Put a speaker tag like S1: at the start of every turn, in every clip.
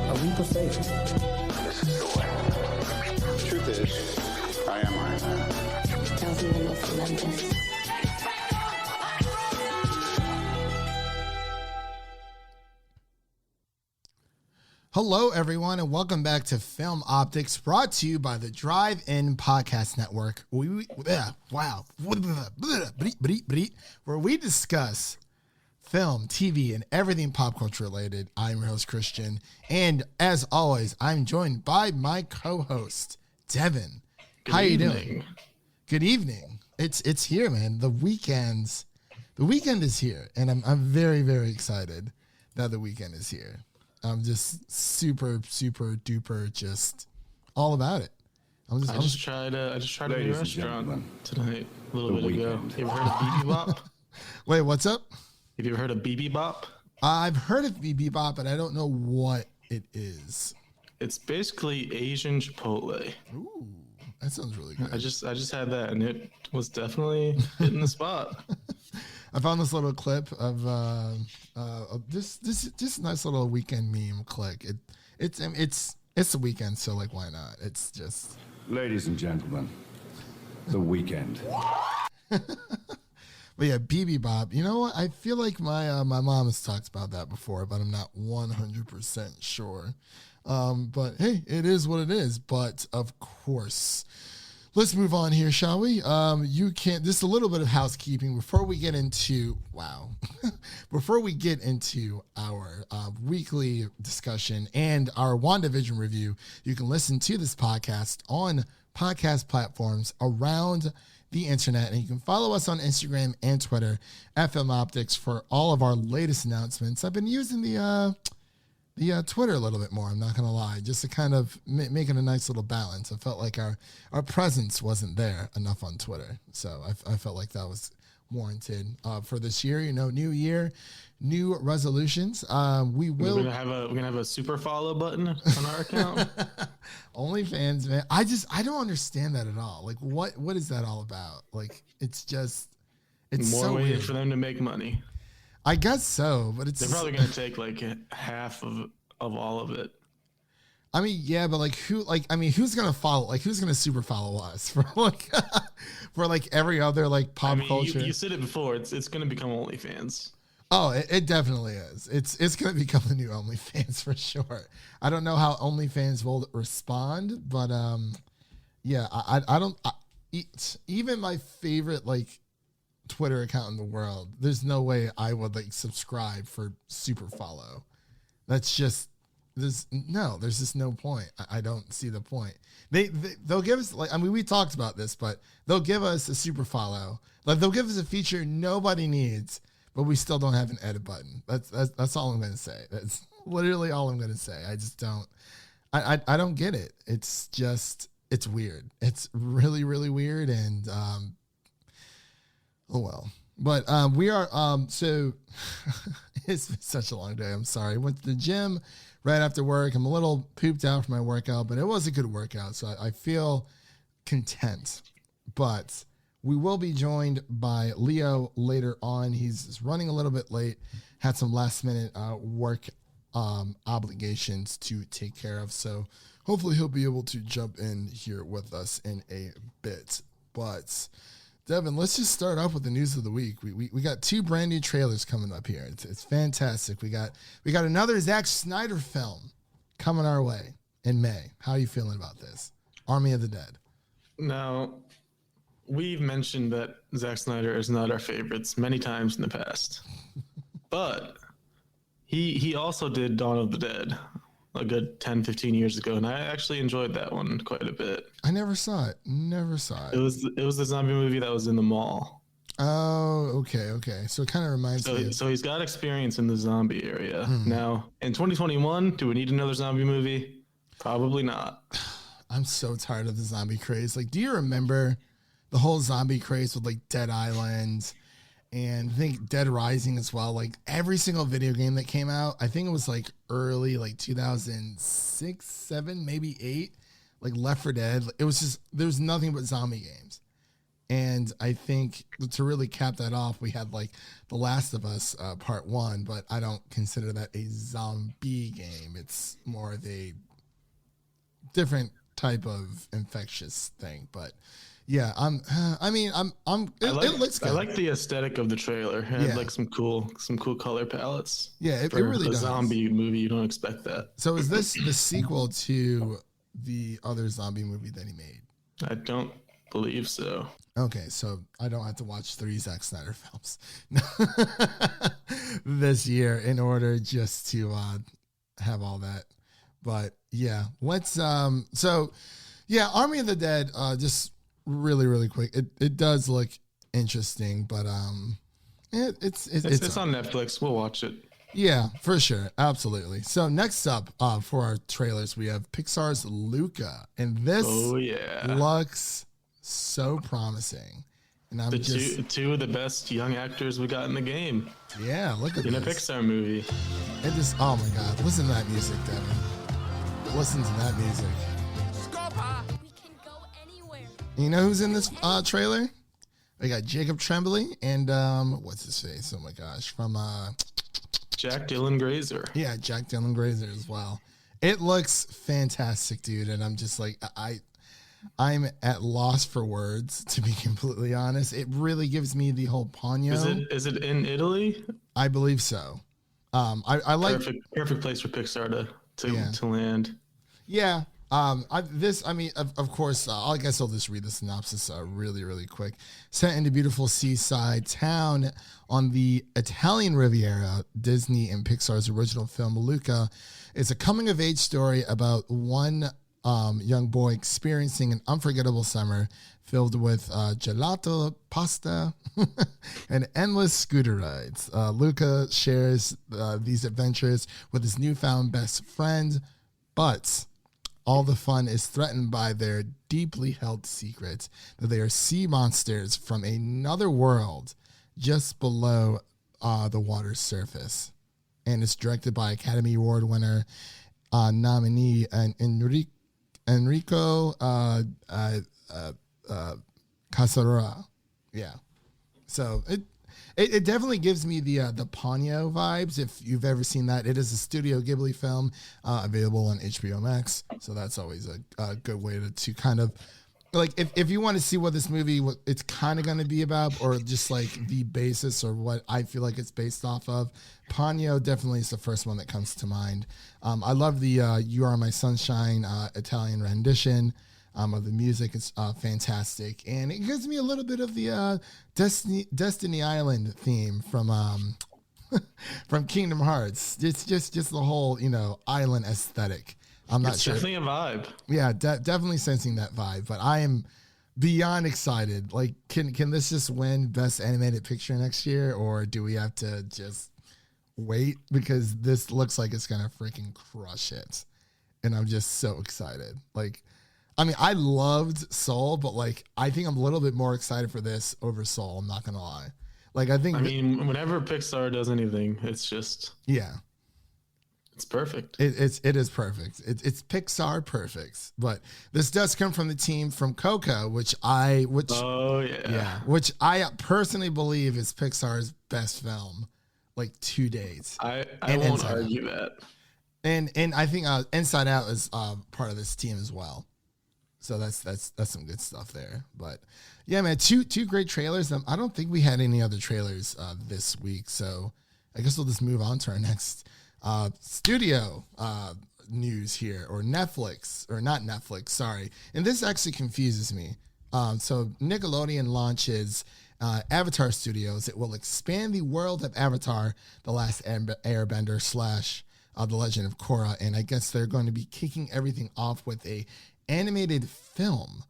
S1: A leap of faith.
S2: This is the way. The truth is, I am Iron Man.
S3: Tells me the most momentous.
S4: Hello, everyone, and welcome back to Film Optics, brought to you by the Drive-In Podcast Network. Where we discuss film, TV, and everything pop culture related. I'm your host, Christian, and as always, I'm joined by my co-host, Devin. How you doing? Good evening. It's here, man. The weekend is here, and I'm very, very excited that the weekend is here. I'm just super duper just all about it. I just tried a new restaurant tonight a little bit ago. You ever heard of BB Bop? Wait, what's up?
S5: Have you ever heard of BB Bop?
S4: I've heard of BB Bop, but I don't know what it is.
S5: It's basically Asian Chipotle.
S4: Ooh, that sounds really good.
S5: I just had that, and it was definitely hitting the spot.
S4: I found this little clip of this nice little weekend meme click. It's the weekend, so like why not? It's just,
S2: Ladies and gentlemen, the weekend.
S4: But yeah, BB Bob. You know what? I feel like my mom has talked about that before, but I'm not 100% sure. But hey, it is what it is. But of course, let's move on here, shall we? Just a little bit of housekeeping before we get into our weekly discussion and our WandaVision review. You can listen to this podcast on podcast platforms around the internet, and you can follow us on Instagram and Twitter at Film Optics for all of our latest announcements. I've been using the Twitter a little bit more, I'm not going to lie, just to kind of make it a nice little balance. I felt like our presence wasn't there enough on Twitter. So I felt like that was warranted for this year. You know, new year, new resolutions. We're gonna
S5: have a super follow button on our account.
S4: OnlyFans, man. I don't understand that at all. Like, what is that all about? Like, it's
S5: more
S4: so
S5: way
S4: weird
S5: for them to make money.
S4: I guess so, but
S5: they're probably going to take like half of all of it.
S4: I mean, yeah, but who's going to follow? Like, who's going to super follow us for every other pop culture?
S5: You said it before. It's going to become OnlyFans.
S4: Oh, it definitely is. It's going to become the new OnlyFans for sure. I don't know how OnlyFans will respond, but yeah, I don't. Even my favorite Twitter account in the world, there's no way I would subscribe for super follow. That's just there's just no point. I don't see the point. They'll give us we talked about this, but they'll give us a super follow. They'll give us a feature nobody needs, but we still don't have an edit button. That's all I'm gonna say. That's literally all I'm gonna say. I just don't. I don't get it. It's weird. It's really, really weird, and oh well. But we are so it's been such a long day. I'm sorry. Went to the gym right after work. I'm a little pooped out from my workout, but it was a good workout, so I feel content. But we will be joined by Leo later on. He's running a little bit late. Had some last minute work obligations to take care of, so hopefully he'll be able to jump in here with us in a bit. But Devin, let's just start off with the news of the week. We got two brand new trailers coming up here. It's fantastic. We got another Zack Snyder film coming our way in May. How are you feeling about this? Army of the Dead.
S5: Now, we've mentioned that Zack Snyder is not our favorites many times in the past, but he also did Dawn of the Dead a good 10, 15 years ago, and I actually enjoyed that one quite a bit.
S4: I never saw it.
S5: It was the zombie movie that was in the mall.
S4: Oh, okay. So it kind of reminds me.
S5: So he's got experience in the zombie area. Now, in 2021, do we need another zombie movie? Probably not.
S4: I'm so tired of the zombie craze. Do you remember the whole zombie craze with Dead Island? And I think Dead Rising as well. Every single video game that came out, I think it was early 2006, 7, maybe 8. Left 4 Dead. It was just, there was nothing but zombie games. And I think to really cap that off, we had like The Last of Us Part 1, but I don't consider that a zombie game. It's more of a different type of infectious thing. But yeah, it looks good.
S5: I like the aesthetic of the trailer. It had like some cool color palettes.
S4: Yeah, it
S5: For
S4: really
S5: a
S4: does.
S5: zombie movie, you don't expect that.
S4: So is this the sequel to the other zombie movie that he made?
S5: I don't believe so.
S4: Okay, so I don't have to watch 3 Zack Snyder films this year in order just to have all that. But yeah, let's so yeah, Army of the Dead, just really quick. It does look interesting, but it's
S5: on Netflix. We'll watch it.
S4: Yeah, for sure. Absolutely. So next up for our trailers, we have Pixar's Luca, and this looks so promising. And I'm
S5: two of the best young actors we got in the game.
S4: Yeah, look at
S5: in
S4: this.
S5: a Pixar movie.
S4: It just, oh my God, listen to that music, Devin. Listen to that music.
S1: We can go anywhere.
S4: You know who's in this trailer? We got Jacob Tremblay and what's his face? Oh my gosh, from
S5: Jack Dylan Grazer.
S4: Yeah, Jack Dylan Grazer as well. It looks fantastic, dude, and I'm just like I'm at loss for words, to be completely honest. It really gives me the whole Ponyo.
S5: Is it in Italy?
S4: I believe so. I like
S5: perfect place for Pixar to land.
S4: Yeah. Of course, I guess I'll just read the synopsis really quick. Set in a beautiful seaside town on the Italian Riviera, Disney and Pixar's original film Luca is a coming-of-age story about one young boy experiencing an unforgettable summer filled with gelato, pasta, and endless scooter rides. Luca shares these adventures with his newfound best friend, but all the fun is threatened by their deeply held secret that they are sea monsters from another world just below the water's surface. And it's directed by Academy Award winner nominee Enrico Casarola. Yeah. So it definitely gives me the Ponyo vibes. If you've ever seen that, it is a Studio Ghibli film available on HBO Max. So that's always a good way to kind of like if you want to see what this movie it's kind of going to be about, or just like the basis or what I feel like it's based off of. Ponyo definitely is the first one that comes to mind. I love the "You Are My Sunshine" Italian rendition of the music. It's fantastic, and it gives me a little bit of the Destiny Island theme from from Kingdom Hearts. It's just the whole island aesthetic. I'm not sure.
S5: Definitely a vibe.
S4: Yeah, definitely sensing that vibe. But I am beyond excited. Like, can this just win Best Animated Picture next year, or do we have to just wait, because this looks like it's gonna freaking crush it, and I'm just so excited. Like, I mean, I loved Soul, but like I think I'm a little bit more excited for this over Soul. I'm not gonna lie. Like, I mean,
S5: whenever Pixar does anything, it's just it's perfect.
S4: It is perfect. It's Pixar perfect. But this does come from the team from Coco, which I personally believe is Pixar's best film, like to date.
S5: I won't argue that.
S4: And I think Inside Out is part of this team as well. So that's some good stuff there. But yeah, man, two great trailers. I don't think we had any other trailers this week, so I guess we'll just move on to our next studio news here, or Netflix, or not Netflix, sorry. And this actually confuses me. So Nickelodeon launches Avatar Studios. It will expand the world of Avatar, The Last Airbender / The Legend of Korra, and I guess they're going to be kicking everything off with a animated film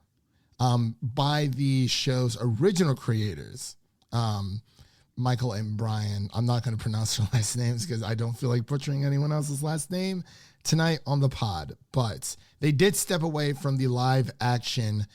S4: by the show's original creators, Michael and Brian. I'm not going to pronounce their last names because I don't feel like butchering anyone else's last name tonight on the pod. But they did step away from the live action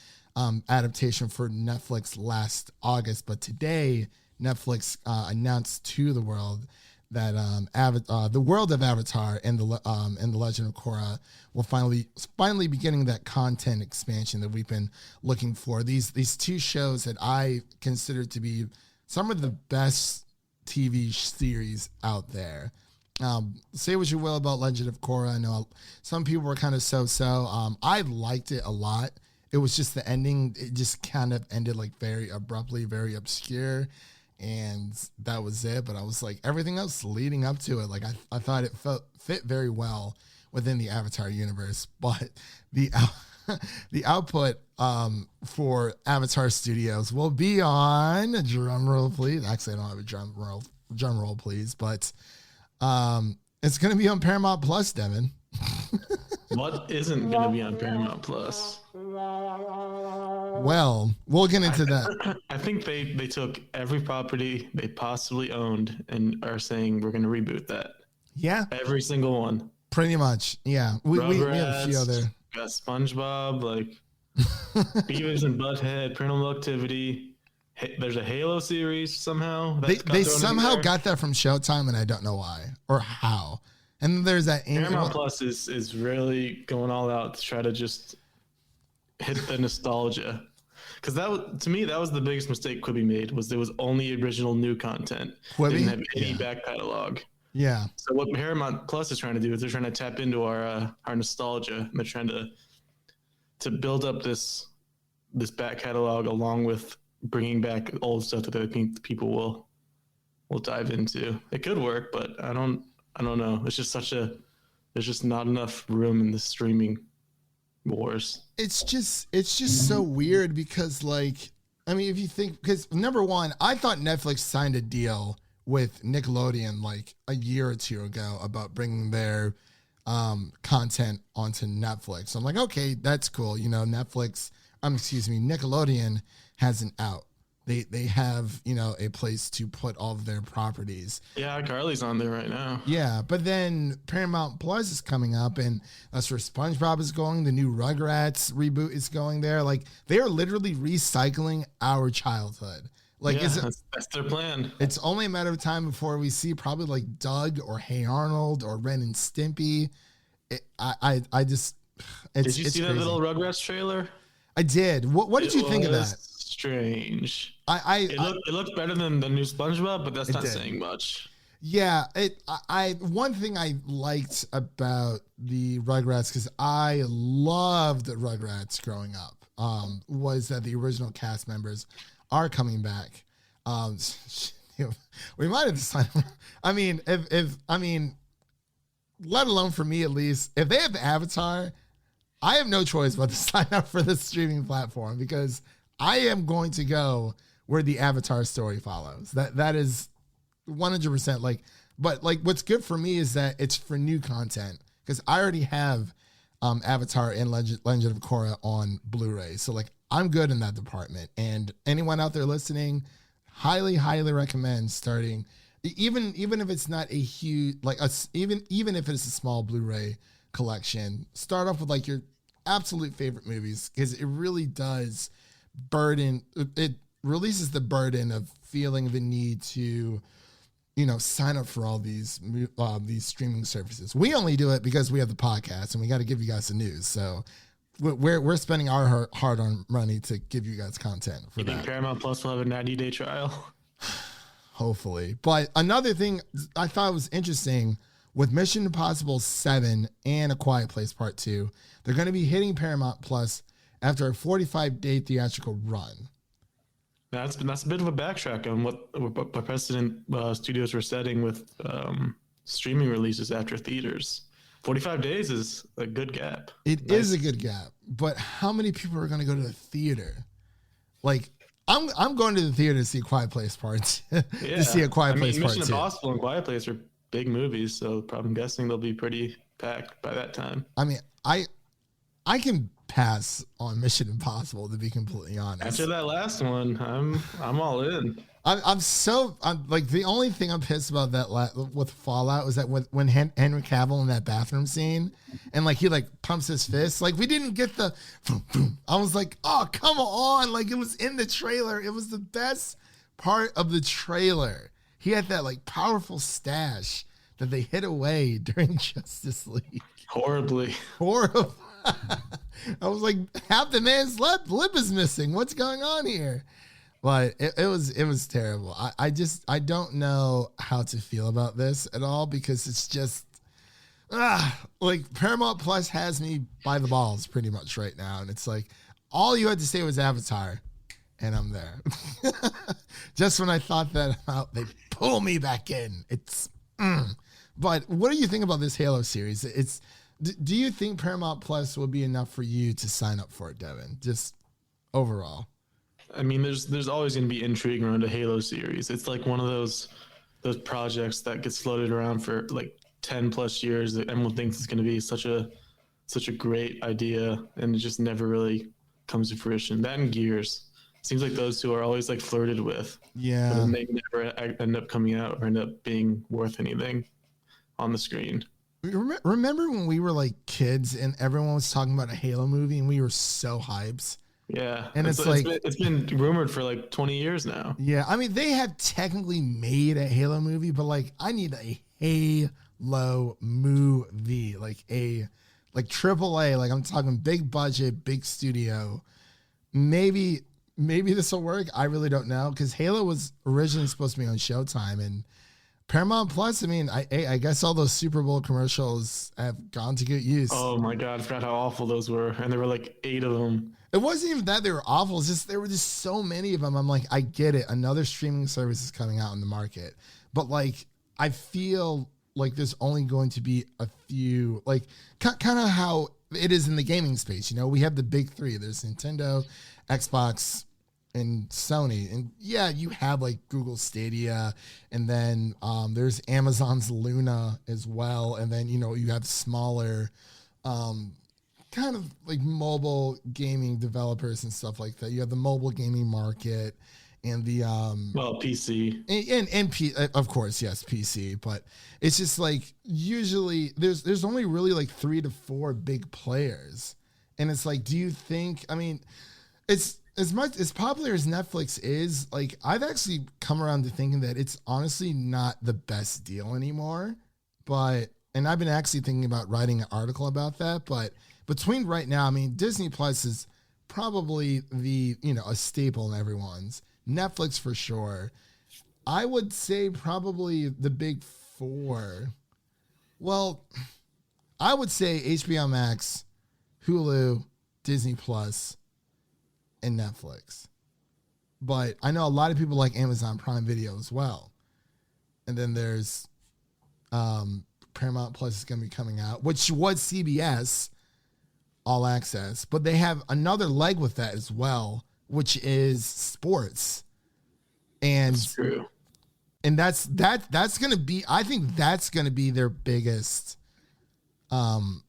S4: adaptation for Netflix last August. But today, Netflix announced to the world the world of Avatar and the Legend of Korra will finally be getting that content expansion that we've been looking for. These two shows that I consider to be some of the best TV series out there. Say what you will about Legend of Korra. I know some people were kind of so-so. I liked it a lot. It was just the ending. It just kind of ended like very abruptly, very obscure. And that was it. But I was like, everything else leading up to it, like I thought it fit very well within the Avatar universe. But the output for Avatar Studios will be on, drum roll please. Actually, I don't have a drum roll please, but it's going to be on Paramount Plus, Devin.
S5: What isn't going to be on Paramount Plus?
S4: Well, we'll get into that.
S5: I think they took every property they possibly owned and are saying we're going to reboot that.
S4: Yeah.
S5: Every single one.
S4: Pretty much. Yeah. We have a few other.
S5: Got SpongeBob, like Beavis and Butthead, Paranormal Activity. There's a Halo series somehow.
S4: They somehow got that from Showtime, and I don't know why or how. And then there's that.
S5: Paramount Plus is really going all out to try to just hit the nostalgia, because to me that was the biggest mistake Quibi made, was there was only original new content. Quibi didn't have any back catalog.
S4: Yeah.
S5: So what Paramount Plus is trying to do is they're trying to tap into our nostalgia, and they're trying to build up this back catalog along with bringing back old stuff that I think people will dive into. It could work, but I don't know. It's just there's just not enough room in the streaming wars.
S4: It's just so weird because, like, I mean, if you think, because number one, I thought Netflix signed a deal with Nickelodeon like a year or two ago about bringing their content onto Netflix. So I'm like, okay, that's cool. You know, Nickelodeon has an out. They have, you know, a place to put all of their properties.
S5: Yeah, Carly's on there right now.
S4: Yeah, but then Paramount Plus is coming up, and that's where SpongeBob is going. The new Rugrats reboot is going there. Like, they are literally recycling our childhood. Like,
S5: yeah, that's their plan.
S4: It's only a matter of time before we see probably like Doug or Hey Arnold or Ren and Stimpy. Did you
S5: see that little Rugrats trailer?
S4: I did. What did you think of that?
S5: Strange. It looked better than the new SpongeBob, but that's not saying much.
S4: Yeah, one thing I liked about the Rugrats, because I loved Rugrats growing up, was that the original cast members are coming back. We might have decided. I mean, let alone for me at least, if they have the Avatar, I have no choice but to sign up for this streaming platform, because I am going to go where the Avatar story follows. That is 100% like, but like what's good for me is that it's for new content, because I already have Avatar and Legend of Korra on Blu-ray. So like I'm good in that department. And anyone out there listening, highly recommend starting, even if it's not a huge, like even if it's a small Blu-ray collection, start off with like your absolute favorite movies, because it really does it releases the burden of feeling the need to, you know, sign up for all these streaming services. We only do it because we have the podcast and we got to give you guys the news. So we're spending our hard-earned money to give you guys content for
S5: you
S4: that.
S5: Think Paramount Plus will have a 90-day trial?
S4: Hopefully. But another thing I thought was interesting with Mission Impossible 7 and A Quiet Place Part 2, they're going to be hitting Paramount Plus after a 45-day theatrical run.
S5: That's a bit of a backtrack on what precedent studios were setting with streaming releases after theaters. 45 days is a good gap.
S4: It is a good gap, but how many people are going to go to the theater? Like, I'm going to the theater to see Quiet Place Part 2. To see A Quiet Place Part 2.
S5: Mission Impossible and Quiet Place are big movies, so I'm guessing they'll be pretty packed by that time.
S4: I mean, I can pass on Mission Impossible, to be completely honest.
S5: After that last one, I'm all in.
S4: I'm like, the only thing I'm pissed about with Fallout was that when Henry Cavill in that bathroom scene, and like he like pumps his fist, like we didn't get the boom, boom. I was like, oh come on, like it was in the trailer. It was the best part of the trailer. he had that like powerful stash that they hid away during Justice League.
S5: Horribly.
S4: Horrible. I was like, half the man's lip is missing. What's going on here? But it was terrible. I don't know how to feel about this at all, because it's just like Paramount Plus has me by the balls pretty much right now. And it's like, all you had to say was Avatar, and I'm there. Just when I thought that out, they pull me back in. But what do you think about this Halo series? Do you think Paramount Plus will be enough for you to sign up for it, Devin? Just overall.
S5: I mean, there's always going to be intrigue around a Halo series. It's like one of those projects that gets floated around for like 10 plus years that everyone thinks it's going to be such a great idea, and it just never really comes to fruition. That and Gears. Seems like those two are always like flirted with.
S4: Yeah.
S5: But then they never end up coming out or end up being worth anything on the screen.
S4: Remember when we were like kids and everyone was talking about a Halo movie and we were so hyped?
S5: Yeah.
S4: And
S5: it's been rumored for like 20 years now.
S4: Yeah. I mean, they have technically made a Halo movie, but like I need a Halo movie, like AAA, like I'm talking big budget, big studio. Maybe this will work. I really don't know, because Halo was originally supposed to be on Showtime, and Paramount Plus, I mean, I guess all those Super Bowl commercials have gone to good use.
S5: Oh my God, I forgot how awful those were. And there were like 8 of them.
S4: It wasn't even that they were awful. It's just there were just so many of them. I'm like, I get it. Another streaming service is coming out in the market. But like, I feel like there's only going to be a few, like kind of how it is in the gaming space. You know, we have the big three. There's Nintendo, Xbox, and Sony. And yeah, you have like Google Stadia, and then there's Amazon's Luna as well. And then, you know, you have smaller kind of like mobile gaming developers and stuff like that. You have the mobile gaming market and the
S5: PC.
S4: And of course, yes, PC, but it's just like usually there's only really like 3 to 4 big players. And it's like, do you think, I mean, it's as popular as Netflix is, like I've actually come around to thinking that it's honestly not the best deal anymore. And I've been actually thinking about writing an article about that. But between right now, I mean, Disney Plus is probably a staple in everyone's. Netflix for sure. I would say probably the big 4. Well, I would say HBO Max, Hulu, Disney Plus, and Netflix. But I know a lot of people like Amazon Prime Video as well. And then there's Paramount Plus is going to be coming out, which was CBS All Access. But they have another leg with that as well, which is sports. And
S5: That's true.
S4: And that's going to be, I think that's going to be their biggest thing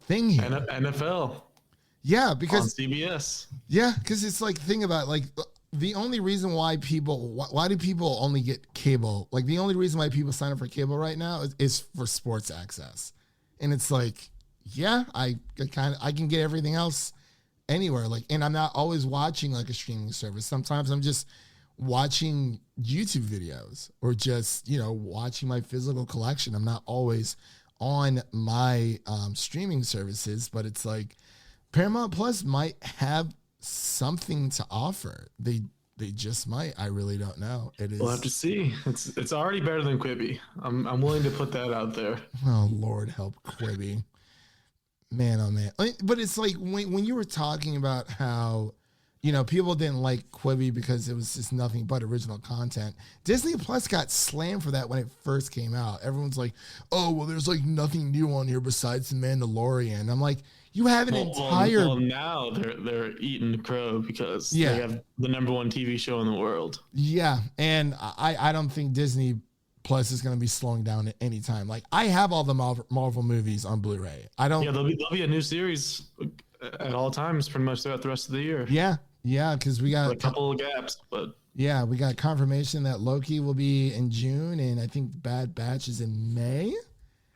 S4: here.
S5: NFL.
S4: Yeah, because
S5: on CBS.
S4: Yeah, because it's like, think about like the only reason why do people only get cable? Like the only reason why people sign up for cable right now is for sports access. And it's like, yeah, I can get everything else anywhere. Like, and I'm not always watching like a streaming service. Sometimes I'm just watching YouTube videos or just, watching my physical collection. I'm not always on my streaming services, but it's like Paramount Plus might have something to offer. They just might. I really don't know.
S5: We'll have to see. It's already better than Quibi. I'm willing to put that out there.
S4: Oh Lord, help Quibi. Man, oh man. But it's like when you were talking about how, people didn't like Quibi because it was just nothing but original content. Disney Plus got slammed for that when it first came out. Everyone's like, oh, well, there's like nothing new on here besides The Mandalorian. I'm like, you have an entire.
S5: Well, now they're eating crow because they have the #1 TV show in the world.
S4: Yeah, and I don't think Disney Plus is going to be slowing down at any time. Like I have all the Marvel movies on Blu-ray. I don't.
S5: Yeah, there'll be a new series at all times, pretty much throughout the rest of the year.
S4: Yeah, because we got
S5: a couple of gaps, but
S4: yeah, we got confirmation that Loki will be in June, and I think Bad Batch is in May.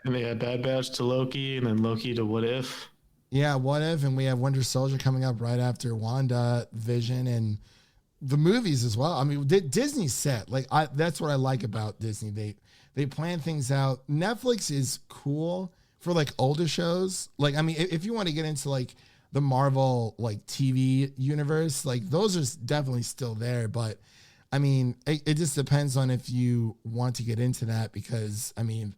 S5: And they had Bad Batch to Loki, and then Loki to What If.
S4: Yeah, What If, and we have Winter Soldier coming up right after WandaVision, and the movies as well. I mean, Disney's set. Like, that's what I like about Disney. They plan things out. Netflix is cool for like older shows. Like, I mean, if you want to get into like the Marvel like TV universe, like those are definitely still there. But I mean, it just depends on if you want to get into that, because I mean,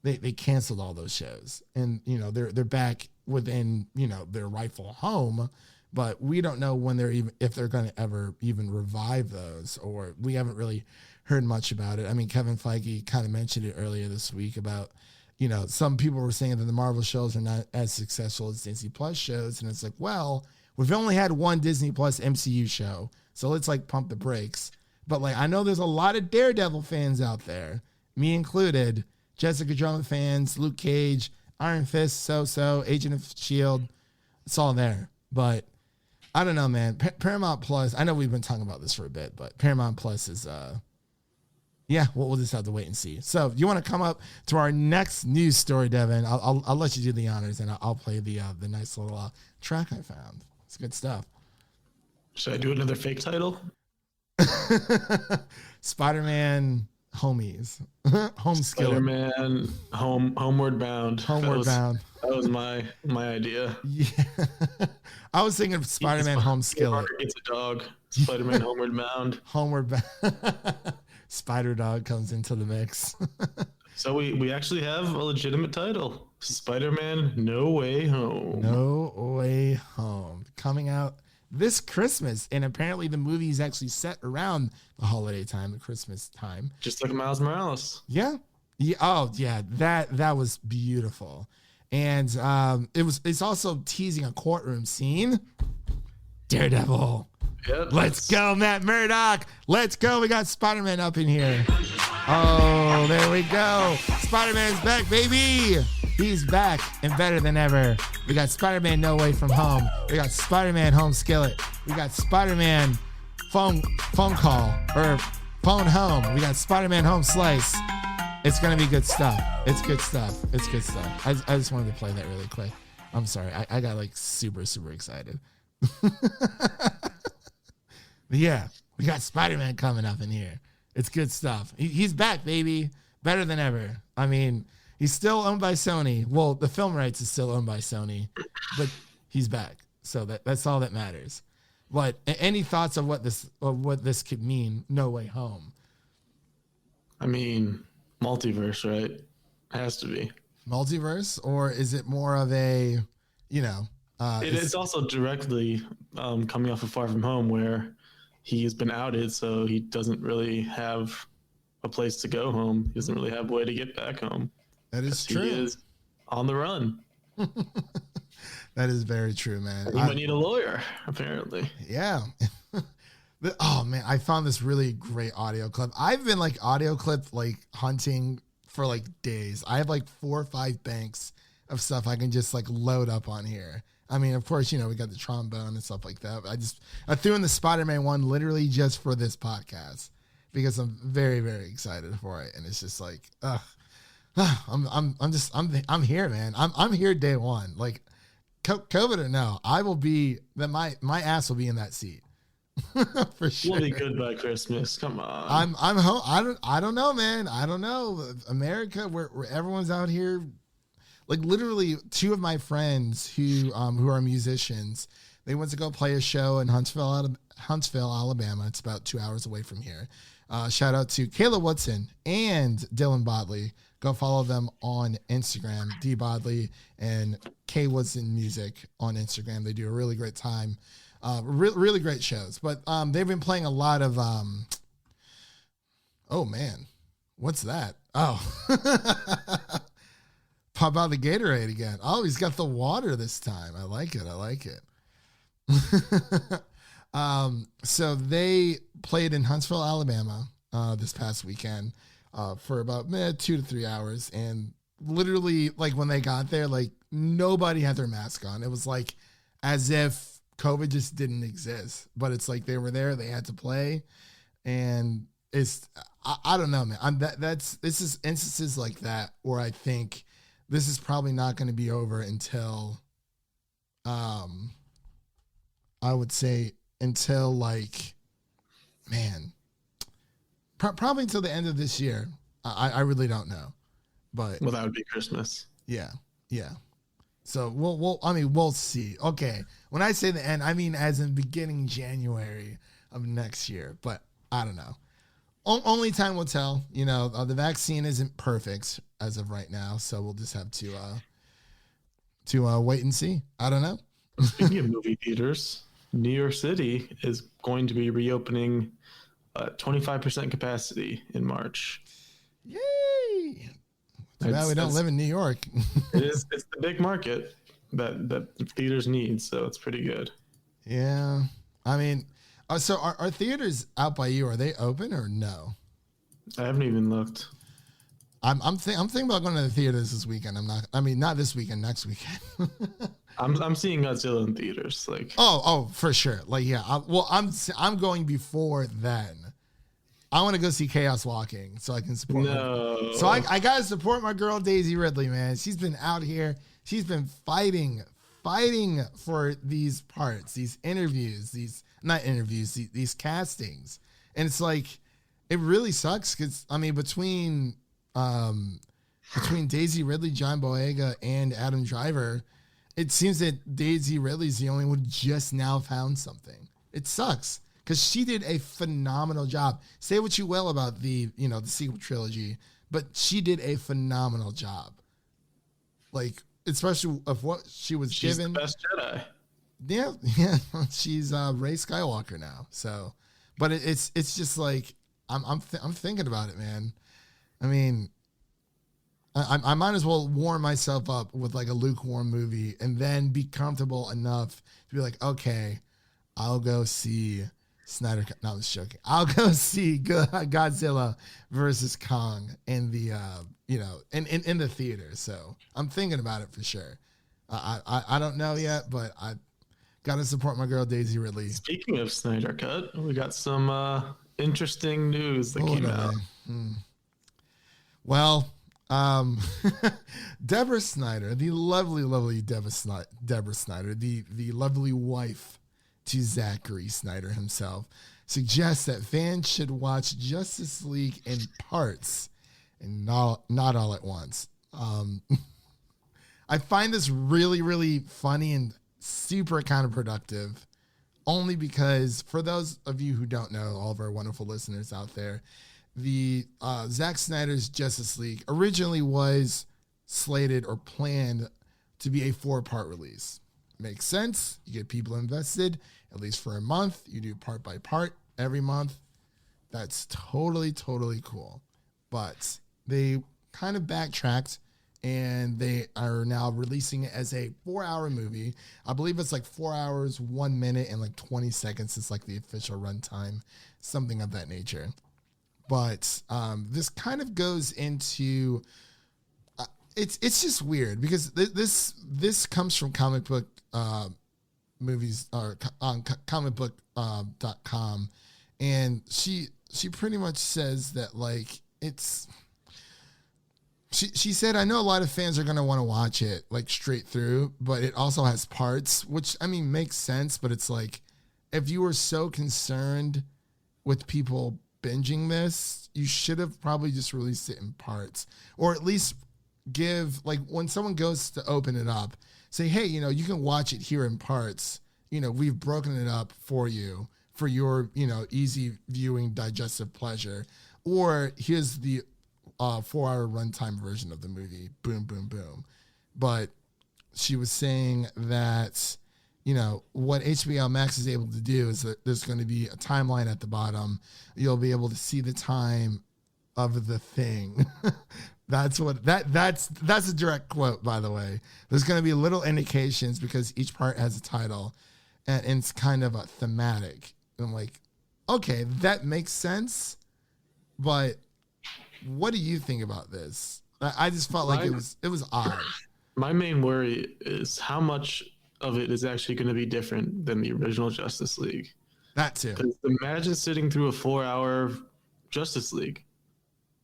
S4: they canceled all those shows, and you know they're back within, you know, their rightful home, but we don't know when if they're going to ever even revive those, or we haven't really heard much about it. I mean, Kevin Feige kind of mentioned it earlier this week about, you know, some people were saying that the Marvel shows are not as successful as Disney Plus shows, and it's like, well, we've only had one Disney Plus MCU show, so let's like pump the brakes. But like, I know there's a lot of Daredevil fans out there, me included, Jessica Jones fans, Luke Cage, Iron Fist, So-So, Agent of S.H.I.E.L.D. It's all there. But I don't know, man. Paramount Plus, I know we've been talking about this for a bit, but Paramount Plus is, yeah, we'll just have to wait and see. So if you want to come up to our next news story, Devin, I'll let you do the honors, and I'll play the nice little track I found. It's good stuff.
S5: Should I do another fake title?
S4: Spider-Man homies. Home skillet.
S5: Spider-Man homeward bound.
S4: Bound.
S5: That was my idea.
S4: Yeah. I was thinking of Spider-Man home skillet.
S5: Gets a dog. Spider-Man homeward bound.
S4: Homeward bound. Spider Dog comes into the mix.
S5: So we actually have a legitimate title. Spider-Man No Way Home.
S4: No Way Home. Coming out this Christmas, and apparently the movie is actually set around the holiday time, the Christmas time.
S5: Just like Miles Morales.
S4: Yeah. Yeah. Oh, yeah. That was beautiful. And it's also teasing a courtroom scene. Daredevil.
S5: Yep.
S4: Let's go, Matt Murdock. Let's go. We got Spider-Man up in here. Oh, there we go. Spider-Man's back, baby. He's back and better than ever. We got Spider-Man No Way From Home. We got Spider-Man Home Skillet. We got Spider-Man phone call or phone home. We got Spider-Man Home Slice. It's going to be good stuff. It's good stuff. It's good stuff. I just wanted to play that really quick. I'm sorry. I got like super, super excited. But yeah, we got Spider-Man coming up in here. It's good stuff. He's back, baby. Better than ever. I mean, he's still owned by Sony. Well, the film rights is still owned by Sony, but he's back. So that's all that matters. But any thoughts of what this could mean? No Way Home.
S5: I mean, multiverse, right? Has to be
S4: multiverse, or is it more of a, you know?
S5: It's also directly coming off of Far From Home, where he has been outed, so he doesn't really have a place to go home. He doesn't really have a way to get back home.
S4: That is true.
S5: He is on the run.
S4: That is very true, man.
S5: He might need a lawyer, apparently.
S4: Yeah. Oh man, I found this really great audio clip. I've been like audio clip like hunting for like days. I have like 4 or 5 banks of stuff I can just like load up on here. I mean, of course, you know, we got the trombone and stuff like that. I threw in the Spider-Man one literally just for this podcast because I'm very, very excited for it. And it's just like, I'm here, man. I'm here day one. Like COVID or no, I will be that my ass will be in that seat. For sure.
S5: We'll be good by Christmas. Come on.
S4: I'm home. I don't know, man. I don't know. America, where everyone's out here. Like literally 2 of my friends who are musicians, they went to go play a show in Huntsville, Alabama. It's about 2 hours away from here. Shout out to Kayla Woodson and Dylan Bodley. Go follow them on Instagram, D Bodley and K Woodson Music on Instagram. They do a really great time. Really great shows. But they've been playing a lot of oh man, what's that? Oh. Pop out the Gatorade again. Oh, he's got the water this time. I like it. So they played in Huntsville, Alabama this past weekend for about 2 to 3 hours. And literally, like when they got there, like nobody had their mask on. It was like as if COVID just didn't exist. But it's like they were there, they had to play. And it's, I don't know, man. This is instances like that where I think this is probably not going to be over until, I would say until like man, probably until the end of this year. I really don't know, but
S5: Well, that would be Christmas.
S4: yeah. So we'll see. Okay, when I say the end, I mean as in beginning January of next year. But I don't know. Only time will tell. You know, the vaccine isn't perfect as of right now, so we'll just have to wait and see. I don't know.
S5: Speaking of movie theaters, New York City is going to be reopening 25% capacity in March.
S4: Yay! Too bad we don't live in New York.
S5: It's the big market that theaters need, so it's pretty good.
S4: Yeah, I mean, so are theaters out by you? Are they open or no?
S5: I haven't even looked.
S4: I'm thinking about going to the theaters this weekend. Not this weekend, next weekend.
S5: I'm seeing Godzilla in theaters. Like,
S4: oh, for sure. Like, yeah. I'm going before then. I want to go see Chaos Walking so I can support.
S5: No.
S4: So I gotta support my girl Daisy Ridley, man. She's been out here. She's been fighting for these parts, these interviews, these castings, and it's like it really sucks because between Daisy Ridley, John Boyega, and Adam Driver, it seems that Daisy Ridley's the only one who just now found something. It sucks because she did a phenomenal job. Say what you will about the sequel trilogy, but she did a phenomenal job. Like, especially of what she was given.
S5: She's the best Jedi.
S4: Yeah, she's Rey Skywalker now. So, but it's just like I'm thinking about it, man. I mean, I might as well warm myself up with like a lukewarm movie and then be comfortable enough to be like, okay, I'll go see Snyder. No, I was joking. I'll go see Godzilla versus Kong in the in the theater. So I'm thinking about it for sure. I don't know yet, but I gotta support my girl Daisy Ridley.
S5: Speaking of Snyder Cut, we got some interesting news that came out.
S4: Well, Deborah Snyder, the lovely Deborah Snyder, the lovely wife to Zachary Snyder himself, suggests that fans should watch Justice League in parts and not all at once. I find this really funny and super counterproductive, only because for those of you who don't know, all of our wonderful listeners out there, the Zack Snyder's Justice League originally was slated or planned to be a 4-part release. Makes sense. You get people invested, at least for a month. You do part by part every month. That's totally cool. But they kind of backtracked, and they are now releasing it as a 4-hour movie. I believe it's like 4 hours, 1 minute, and like 20 seconds. It's like the official runtime, something of that nature. But this kind of goes into it's just weird because this comes from comic book movies or comicbook.com, and she pretty much says that like it's. She said, I know a lot of fans are going to want to watch it like straight through, but it also has parts, which I mean makes sense. But it's like if you were so concerned with people binging this, you should have probably just released it in parts, or at least give, like, when someone goes to open it up, say, hey, you can watch it here in parts. We've broken it up for you for your, easy viewing, digestive pleasure, or here's the 4-hour runtime version of the movie. Boom, boom, boom. But she was saying that, what HBO Max is able to do is that there's going to be a timeline at the bottom. You'll be able to see the time of the thing. That's a direct quote, by the way. There's going to be little indications because each part has a title and it's kind of a thematic. And I'm like, okay, that makes sense. But what do you think about this? I just felt like it was odd.
S5: My main worry is how much of it is actually going to be different than the original Justice League.
S4: That too.
S5: Because imagine sitting through a 4-hour Justice League.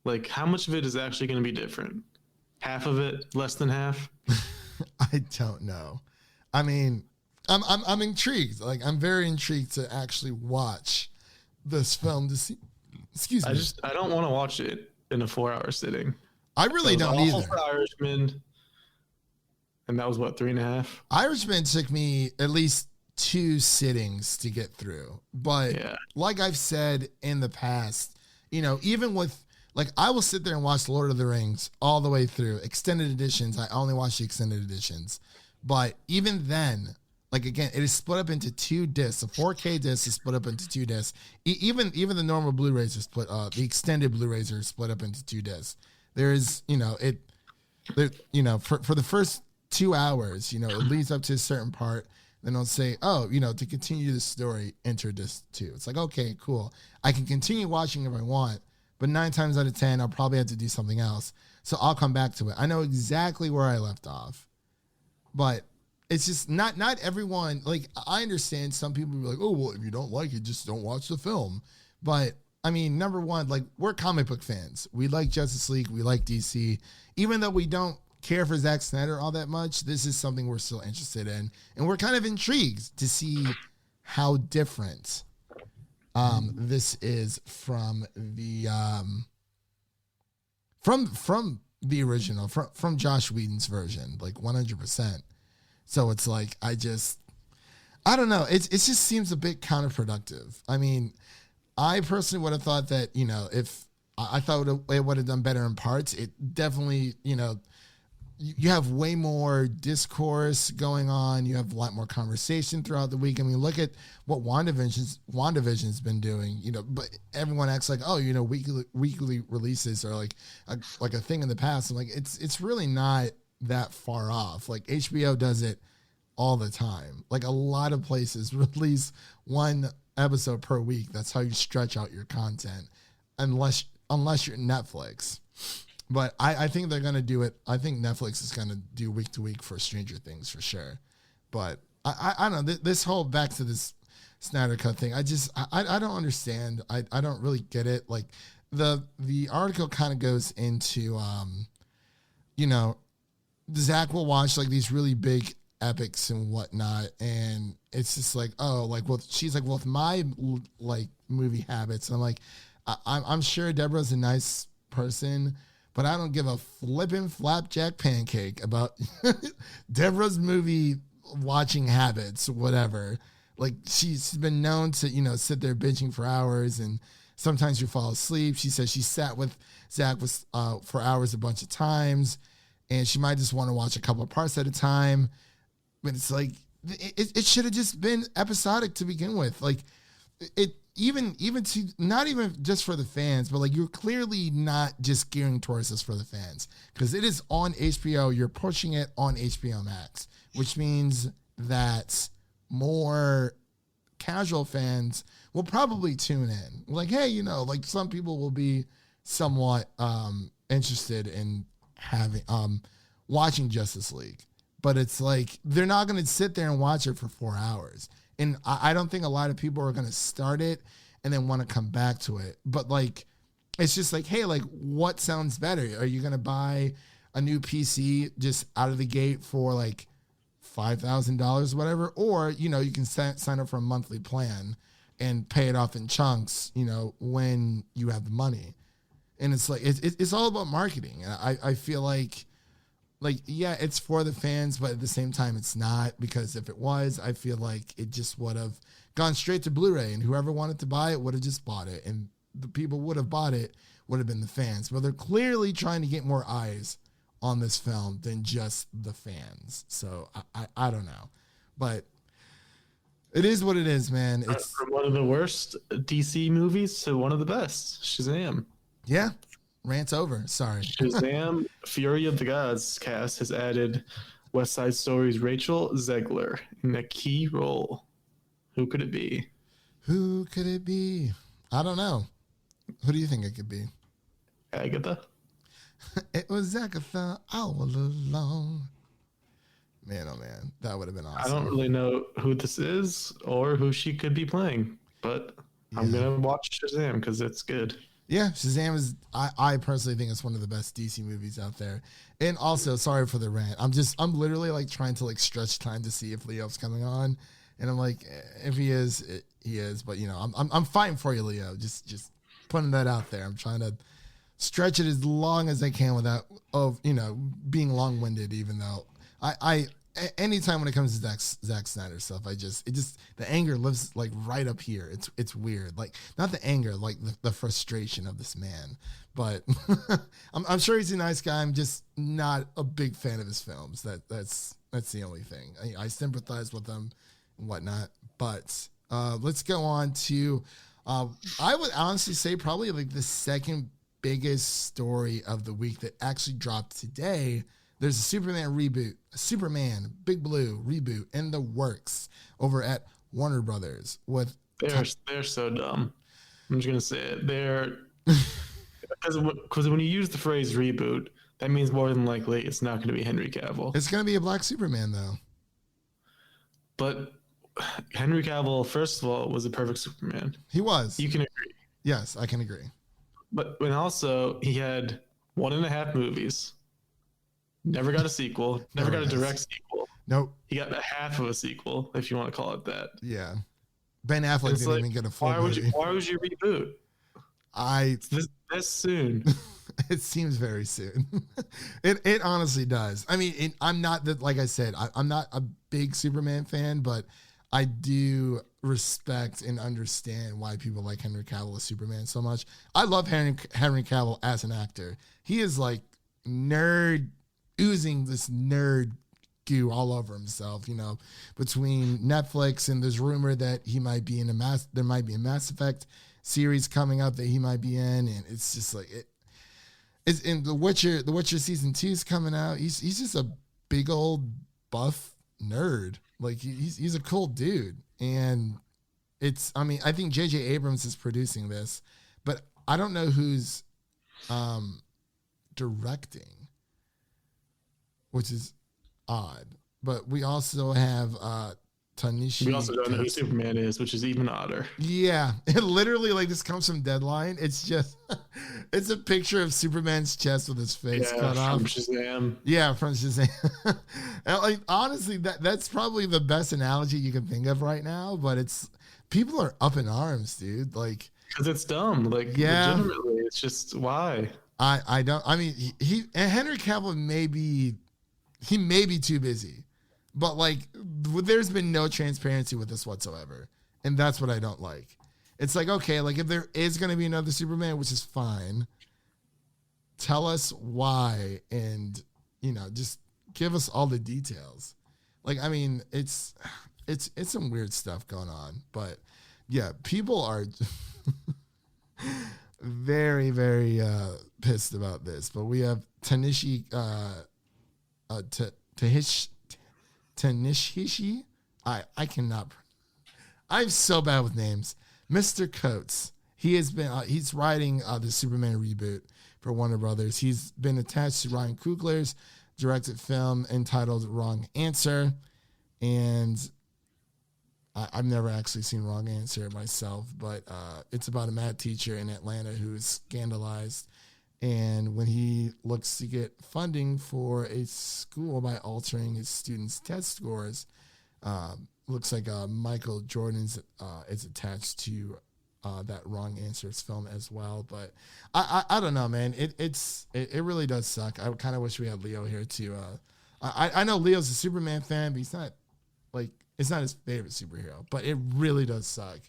S5: Like, how much of it is actually going to be different? Half of it? Less than half?
S4: I don't know. I mean, I'm intrigued. Like, I'm very intrigued to actually watch this film to see. Excuse me.
S5: I don't want to watch it in a 4-hour sitting.
S4: I really
S5: It was
S4: don't
S5: awful
S4: either.
S5: for Irishman, and that was what, 3.5.
S4: Irishman took me at least 2 sittings to get through. But
S5: Yeah.
S4: like I've said in the past, you know, even with like I will sit there and watch Lord of the Rings all the way through. Extended editions, I only watch the extended editions. But even then, like again, it is split up into 2 discs. The 4K disc is split up into 2 discs. Even the normal Blu-rays are split. The extended Blu-rays are split up into 2 discs. There is, you know, for the first 2 hours, you know, it leads up to a certain part. Then they'll say, oh, you know, to continue the story, enter disc 2. It's like, okay, cool. I can continue watching if I want, but 9 times out of 10, I'll probably have to do something else. So I'll come back to it. I know exactly where I left off, but it's just not everyone. Like, I understand some people be like, oh, well, if you don't like it, just don't watch the film. But I mean, number one, like, we're comic book fans. We like Justice League. We like DC. Even though we don't care for Zack Snyder all that much, this is something we're still interested in. And we're kind of intrigued to see how different this is from the from the original, from Josh Whedon's version, like 100%. So it's like, I don't know. It just seems a bit counterproductive. I mean, I personally would have thought that, you know, if I thought it would have done better in parts, it definitely, you know, you have way more discourse going on. You have a lot more conversation throughout the week. I mean, look at what WandaVision's been doing, you know, but everyone acts like, oh, you know, weekly releases are like a thing in the past. I'm like, it's really not that far off. Like, HBO does it all the time. Like, a lot of places release 1 episode per week. That's how you stretch out your content, unless you're Netflix. But I think they're going to do it. I think Netflix is going to do week to week for Stranger Things for sure. But I don't know. This whole back to this Snyder Cut thing, I don't understand. I don't really get it. Like, the article kind of goes into, you know, Zach will watch like these really big epics and whatnot. And it's just like, oh, like, well, she's like, well, with my like movie habits, and I'm like, I'm sure Deborah's a nice person, but I don't give a flippin' flapjack pancake about Deborah's movie watching habits, whatever. Like, she's been known to, you know, sit there binging for hours, and sometimes you fall asleep. She says she sat with Zach for hours a bunch of times, and she might just want to watch a couple of parts at a time. But it's like, it should have just been episodic to begin with. Like, it even to not even just for the fans, but like, you're clearly not just gearing towards this for the fans, because it is on HBO. You're pushing it on HBO Max, which means that more casual fans will probably tune in. Like, hey, you know, like, some people will be somewhat interested in having watching Justice League, but it's like, they're not going to sit there and watch it for 4 hours. And I don't think a lot of people are going to start it and then want to come back to it. But like, it's just like, hey, like, what sounds better? Are you going to buy a new PC just out of the gate for like $5,000, whatever? Or, you know, you can sign up for a monthly plan and pay it off in chunks, you know, when you have the money. And it's like, it's all about marketing. And I feel like, yeah, it's for the fans, but at the same time, it's not, because if it was, I feel like it just would have gone straight to Blu-ray, and whoever wanted to buy it would have just bought it, and the people would have bought it would have been the fans. But they're clearly trying to get more eyes on this film than just the fans. So I don't know, but it is what it is, man. It's
S5: from one of the worst DC movies to one of the best. Shazam.
S4: Yeah. Rant's over. Sorry.
S5: Shazam, Fury of the Gods cast has added West Side Story's Rachel Zegler in a key role. Who could it be?
S4: Who could it be? I don't know. Who do you think it could be?
S5: Agatha.
S4: It was Agatha all along. Man, oh man, that would have been awesome.
S5: I don't really know who this is or who she could be playing, but I'm gonna watch Shazam because it's good.
S4: Yeah, Shazam is, I personally think it's one of the best DC movies out there. And also, sorry for the rant. I'm literally like trying to like stretch time to see if Leo's coming on. And I'm like, if he is, he is. But I'm fighting for you, Leo. Just putting that out there. I'm trying to stretch it as long as I can without being long-winded. Even though I anytime when it comes to Zack Snyder stuff, the anger lives like right up here. It's weird. Like not the anger, like the frustration of this man. But I'm sure he's a nice guy. I'm just not a big fan of his films. That's the only thing. I sympathize with him and whatnot. But let's go on to I would honestly say probably like the second biggest story of the week that actually dropped today. There's a Superman reboot, a Superman Big Blue reboot in the works over at Warner Brothers.
S5: They're so dumb. I'm just gonna say it. They're because when you use the phrase reboot, that means more than likely it's not going to be Henry Cavill.
S4: It's going to be a black Superman though.
S5: But Henry Cavill, first of all, was a perfect Superman.
S4: He was.
S5: You can agree.
S4: Yes, I can agree.
S5: But also he had 1.5 movies. Never got a sequel. Never got a direct sequel.
S4: Nope.
S5: He got a half of a sequel, if you want to call it that.
S4: Yeah. Ben Affleck didn't even get a full movie.
S5: Why would you reboot? This soon.
S4: It seems very soon. It honestly does. I mean, I'm not that, like I said, I'm not a big Superman fan, but I do respect and understand why people like Henry Cavill as Superman so much. I love Henry Cavill as an actor. He is like oozing this nerd goo all over himself, between Netflix and there's rumor that he might be in there might be a Mass Effect series coming up that he might be in, and it's just like it's in the Witcher season 2 is coming out. He's just a big old buff nerd. Like he's a cool dude, and I think J.J. Abrams is producing this, but I don't know who's directing, which is odd. But we also have Tanishi.
S5: We also don't know who Superman is, which is even odder.
S4: Yeah, it literally this comes from Deadline. It's just it's a picture of Superman's chest with his face cut off.
S5: From Shazam.
S4: Yeah, from Shazam. And honestly, that's probably the best analogy you can think of right now. But people are up in arms, dude. Like
S5: because it's dumb. Like legitimately, it's just why.
S4: I don't. I mean, he and Henry Cavill may be too busy. But there's been no transparency with this whatsoever. And that's what I don't like. It's like, okay, if there is going to be another Superman, which is fine, tell us why and, just give us all the details. It's some weird stuff going on. But yeah, people are very, very pissed about this. But we have Tanishishi. I cannot. I'm so bad with names. Mr. Coates. He's writing the Superman reboot for Warner Brothers. He's been attached to Ryan Coogler's directed film entitled Wrong Answer. And I've never actually seen Wrong Answer myself, but it's about a math teacher in Atlanta who is scandalized. And when he looks to get funding for a school by altering his students' test scores, looks like Michael Jordan's is attached to that Wrong Answers film as well. But I don't know, man. It really does suck. I kind of wish we had Leo here too. I know Leo's a Superman fan, but he's not it's not his favorite superhero. But it really does suck.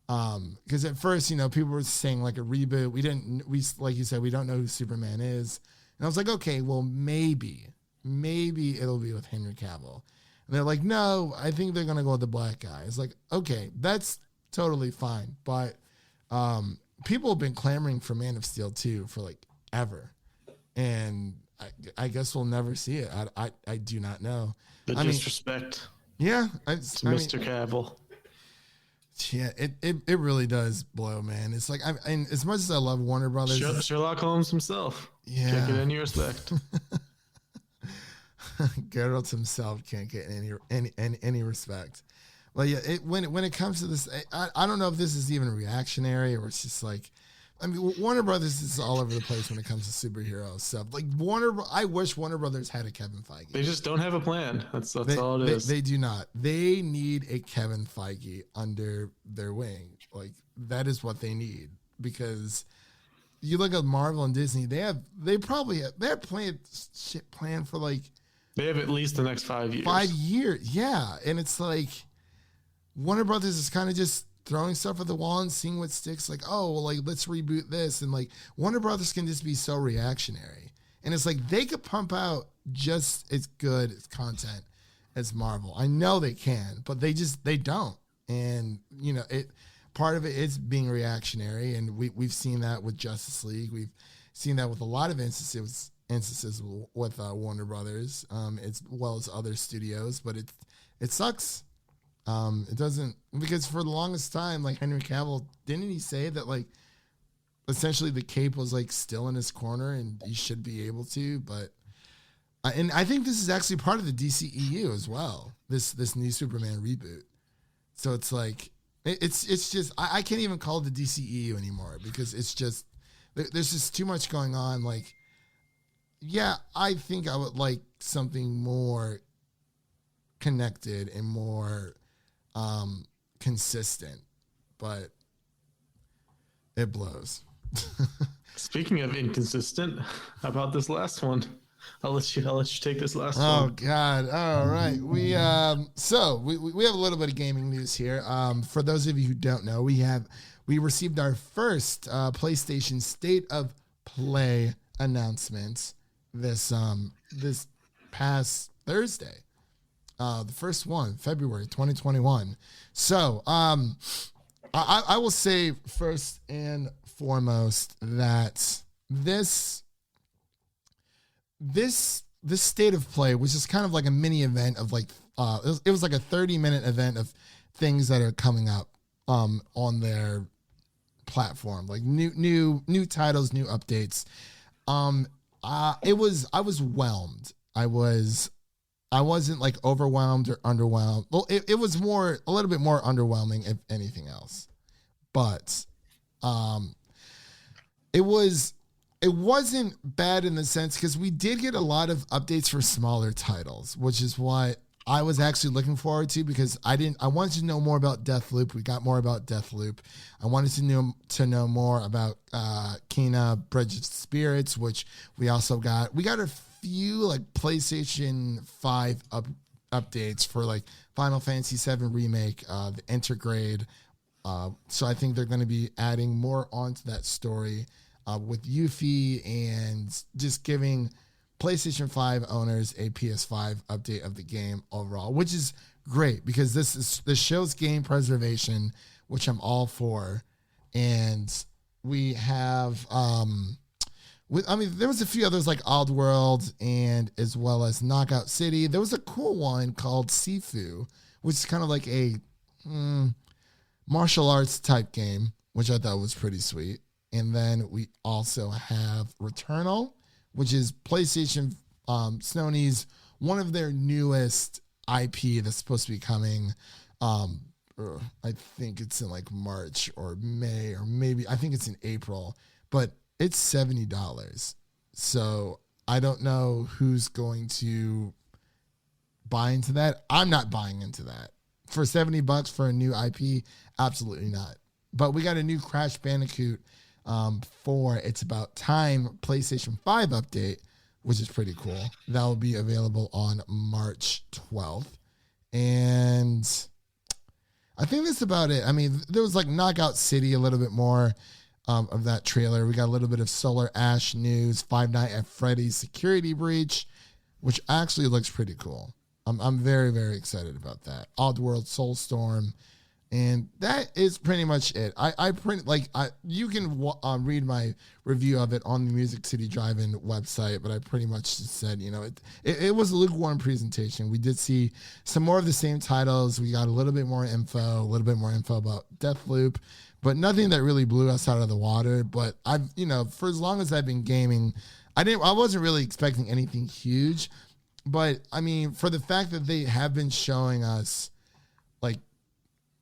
S4: Because at first, people were saying a reboot. We like you said, we don't know who Superman is. And I was like, okay, well, maybe it'll be with Henry Cavill. And they're like, no, I think they're going to go with the black guy. It's like, okay, that's totally fine. But people have been clamoring for Man of Steel 2 for ever. And I guess we'll never see it. I do not know.
S5: The disrespect.
S4: Yeah.
S5: Mr. Cavill.
S4: Yeah, it really does blow, man. It's like, and as much as I love Warner Brothers,
S5: Sherlock Holmes himself.
S4: Yeah,
S5: can't get any respect.
S4: Geralt himself can't get any respect. Well, yeah, when it comes to this, I don't know if this is even reactionary or it's just I mean, Warner Brothers is all over the place when it comes to superhero stuff. Like I wish Warner Brothers had a Kevin Feige.
S5: They just don't have a plan. That's all it is.
S4: They do not. They need a Kevin Feige under their wing. Like that is what they need, because you look at Marvel and Disney. They have planned for like.
S5: They have at least the next 5 years.
S4: 5 years, yeah, and it's like Warner Brothers is kind of just throwing stuff at the wall and seeing what sticks. Like, oh, well, like let's reboot this, and like Warner Brothers can just be so reactionary, and it's like they could pump out just as good as content as Marvel. I know they can, but they don't, and you know it. Part of it is being reactionary, and we've seen that with Justice League. We've seen that with a lot of instances with Warner Brothers, as well as other studios, but it sucks. It doesn't, because for the longest time, like Henry Cavill, didn't he say that like essentially the cape was like still in his corner and he should be able to, but and I think this is actually part of the DCEU as well. This new Superman reboot. So it's like it's just I can't even call it the DCEU anymore, because it's just there's just too much going on. Like, yeah, I think I would like something more connected and more consistent, but it blows.
S5: Speaking of inconsistent, how about this last one? I'll let you take this last one.
S4: Oh God! All right, we have a little bit of gaming news here. For those of you who don't know, we received our first PlayStation State of Play announcement this past Thursday, the first one, February 2021. So I will say first and foremost that this State of Play, which is kind of like a mini event of like it was like a 30-minute event of things that are coming up on their platform, like new titles, new updates. I was whelmed. I wasn't like overwhelmed or underwhelmed. Well, it was a little bit more underwhelming if anything else. But it wasn't bad in the sense, because we did get a lot of updates for smaller titles, which is what I was actually looking forward to, because I wanted to know more about Deathloop. We got more about Deathloop. I wanted to know more about Kena Bridge of Spirits, which we also got. We got a few like PlayStation 5 updates for like Final Fantasy VII Remake, the Intergrade. So I think they're going to be adding more onto that story with Yuffie, and just giving PlayStation 5 owners a PS5 update of the game overall, which is great, because this shows game preservation, which I'm all for. And we have there was a few others like Oddworld, and as well as Knockout City. There was a cool one called Sifu, which is kind of like a martial arts type game, which I thought was pretty sweet. And then we also have Returnal, which is PlayStation Sony's one of their newest IP that's supposed to be coming. I think it's in like March or May, or maybe I think it's in April, but it's $70. So I don't know who's going to buy into that. I'm not buying into that. For $70 for a new IP, absolutely not. But we got a new Crash Bandicoot for It's About Time PlayStation 5 update, which is pretty cool. That will be available on March 12th. And I think that's about it. I mean, there was like Knockout City, a little bit more of that trailer. We got a little bit of Solar Ash news, Five Nights at Freddy's Security Breach, which actually looks pretty cool. I'm very, very excited about that. Oddworld Soulstorm. And that is pretty much it. You can read my review of it on the Music City Drive-In website, but I pretty much just said, it was a lukewarm presentation. We did see some more of the same titles. We got a little bit more info about Deathloop, but nothing that really blew us out of the water. But for as long as I've been gaming, I wasn't really expecting anything huge. But I mean, for the fact that they have been showing us like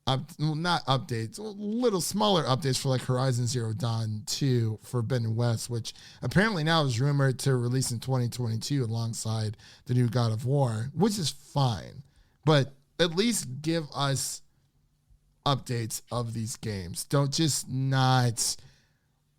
S4: not updates, little smaller updates for like Horizon Zero Dawn 2 Forbidden West, which apparently now is rumored to release in 2022 alongside the new God of War, which is fine. But at least give us updates of these games. Don't just not,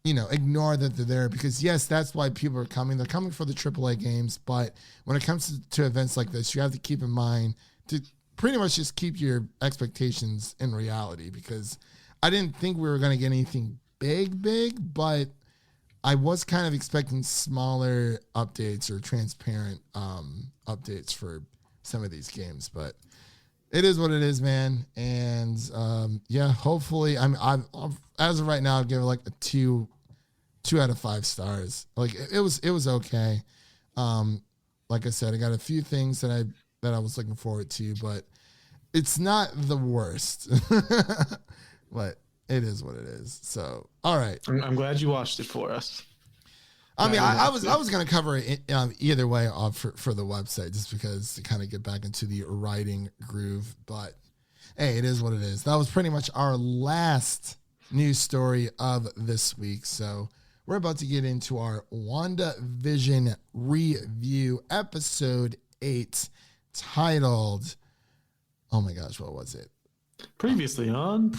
S4: ignore that they're there, because yes, that's why people are coming. They're coming for the AAA games, but when it comes to events like this, you have to keep in mind to pretty much just keep your expectations in reality, because I didn't think we were going to get anything big, but I was kind of expecting smaller updates or transparent updates for some of these games, but it is what it is, man. And hopefully, I'm as of right now, I'd give it like a 2 out of 5 stars. Like it was okay. Like I said, I got a few things that I was looking forward to, but it's not the worst. But it is what it is. So, all right.
S5: I'm glad you watched it for us.
S4: I mean, I was going to cover it either way for the website, just because to kind of get back into the writing groove. But hey, it is what it is. That was pretty much our last news story of this week. So we're about to get into our WandaVision review, episode 8, titled, oh my gosh, what was it?
S5: Previously on.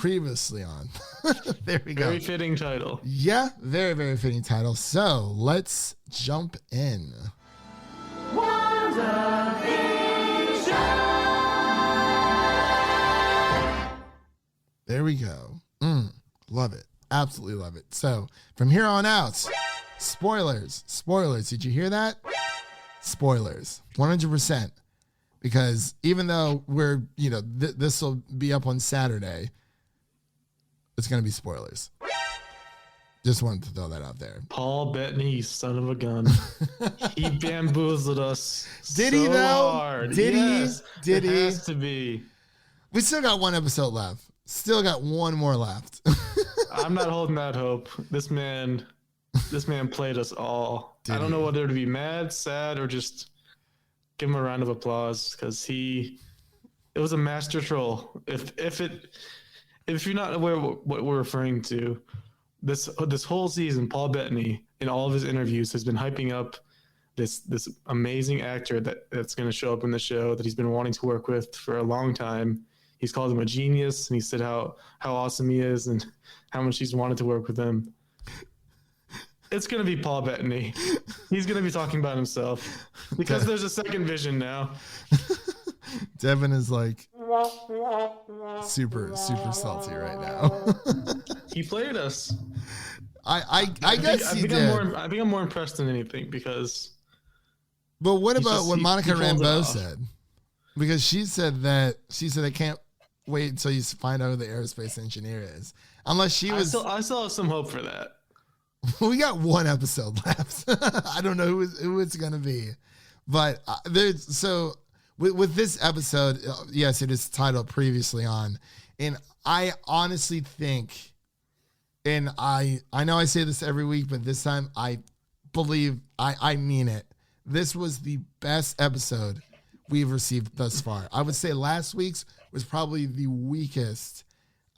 S4: There we go.
S5: Very fitting title.
S4: Yeah, very, very fitting title. So let's jump in. There we go. Love it. Absolutely love it. So from here on out, spoilers. Did you hear that? Spoilers. 100%. Because even though we're, this will be up on Saturday, it's going to be spoilers. Just wanted to throw that out there.
S5: Paul Bettany, son of a gun. He bamboozled us.
S4: Did he though?
S5: Hard.
S4: Did
S5: yes,
S4: he? Did
S5: it
S4: he?
S5: Has to be.
S4: We still got one episode left. Still got one more left.
S5: I'm not holding that hope. This man played us all. I don't know whether to be mad, sad, or just give him a round of applause, because it was a master troll. If you're not aware of what we're referring to, this whole season, Paul Bettany in all of his interviews has been hyping up this amazing actor that's going to show up in the show that he's been wanting to work with for a long time. He's called him a genius, and he said how awesome he is and how much he's wanted to work with him. It's going to be Paul Bettany. He's going to be talking about himself because there's a second Vision now.
S4: Devin is like super salty right now.
S5: He played us.
S4: I guess he did.
S5: I think I'm more impressed than anything, because.
S4: But what about what Monica Rambeau said? Because she said I can't wait until you find out who the aerospace engineer is. Unless she was.
S5: I still have some hope for that.
S4: We got one episode left. I don't know who it's gonna be, but with this episode, yes, it is titled Previously On, and I honestly think, and I know I say this every week, but this time I believe I mean it. This was the best episode we've received thus far. I would say last week's was probably the weakest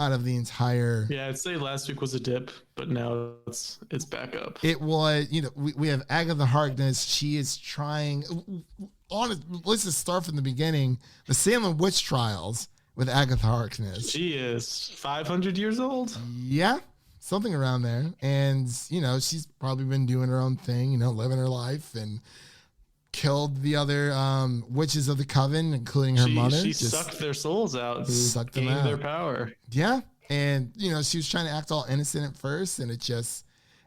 S4: out of the entire. Yeah,
S5: I'd say last week was a dip, but now it's back up.
S4: It was, we have Agatha Harkness. She is trying. Let's just start from the beginning. The Salem witch trials with Agatha Harkness.
S5: She is 500 years old.
S4: Yeah, something around there. And she's probably been doing her own thing, living her life, and killed the other witches of the coven, including her mother.
S5: She sucked their souls out,
S4: sucked them out,
S5: their power.
S4: Yeah, and she was trying to act all innocent at first, and it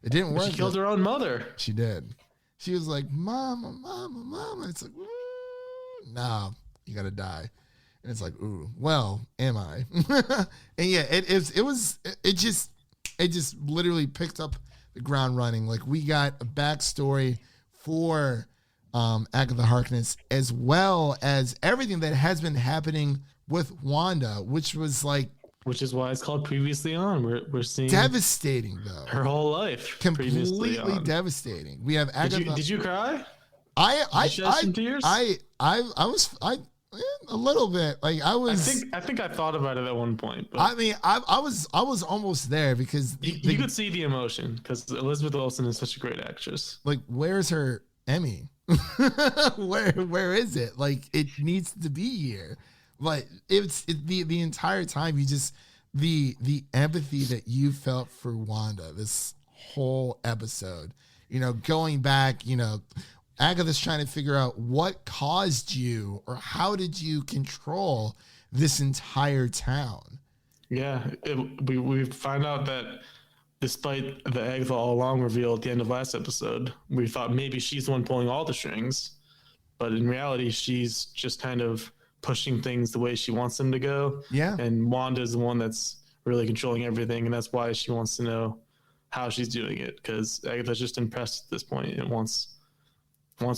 S4: didn't work.
S5: She killed her own mother.
S4: She did. She was like, "Mama." It's like, no, you gotta die. And it's like, ooh, well, am I? And yeah, it just literally picked up the ground running. Like, we got a backstory for Agatha Harkness, as well as everything that has been happening with Wanda, which is why it's called Previously On. We're seeing devastating, though,
S5: her whole life,
S4: completely devastating. We have Agatha.
S5: Did you cry?
S4: I
S5: shed some tears?
S4: I A little bit. Like I
S5: think I thought about it at one point. But
S4: I mean, I was almost there because
S5: you could see the emotion because Elizabeth Olsen is such a great actress.
S4: Like, where's her Emmy? where is it? Like, it needs to be here. But it's the entire time you just the empathy that you felt for Wanda this whole episode. You know, going back, you know, Agatha's trying to figure out what caused you or how did you control this entire town.
S5: Yeah, we find out that despite the Agatha all along reveal at the end of last episode, we thought maybe she's the one pulling all the strings, but in reality, she's just kind of pushing things the way she wants them to go.
S4: Yeah,
S5: and Wanda's the one that's really controlling everything, and that's why she wants to know how she's doing it because Agatha's just impressed at this point and wants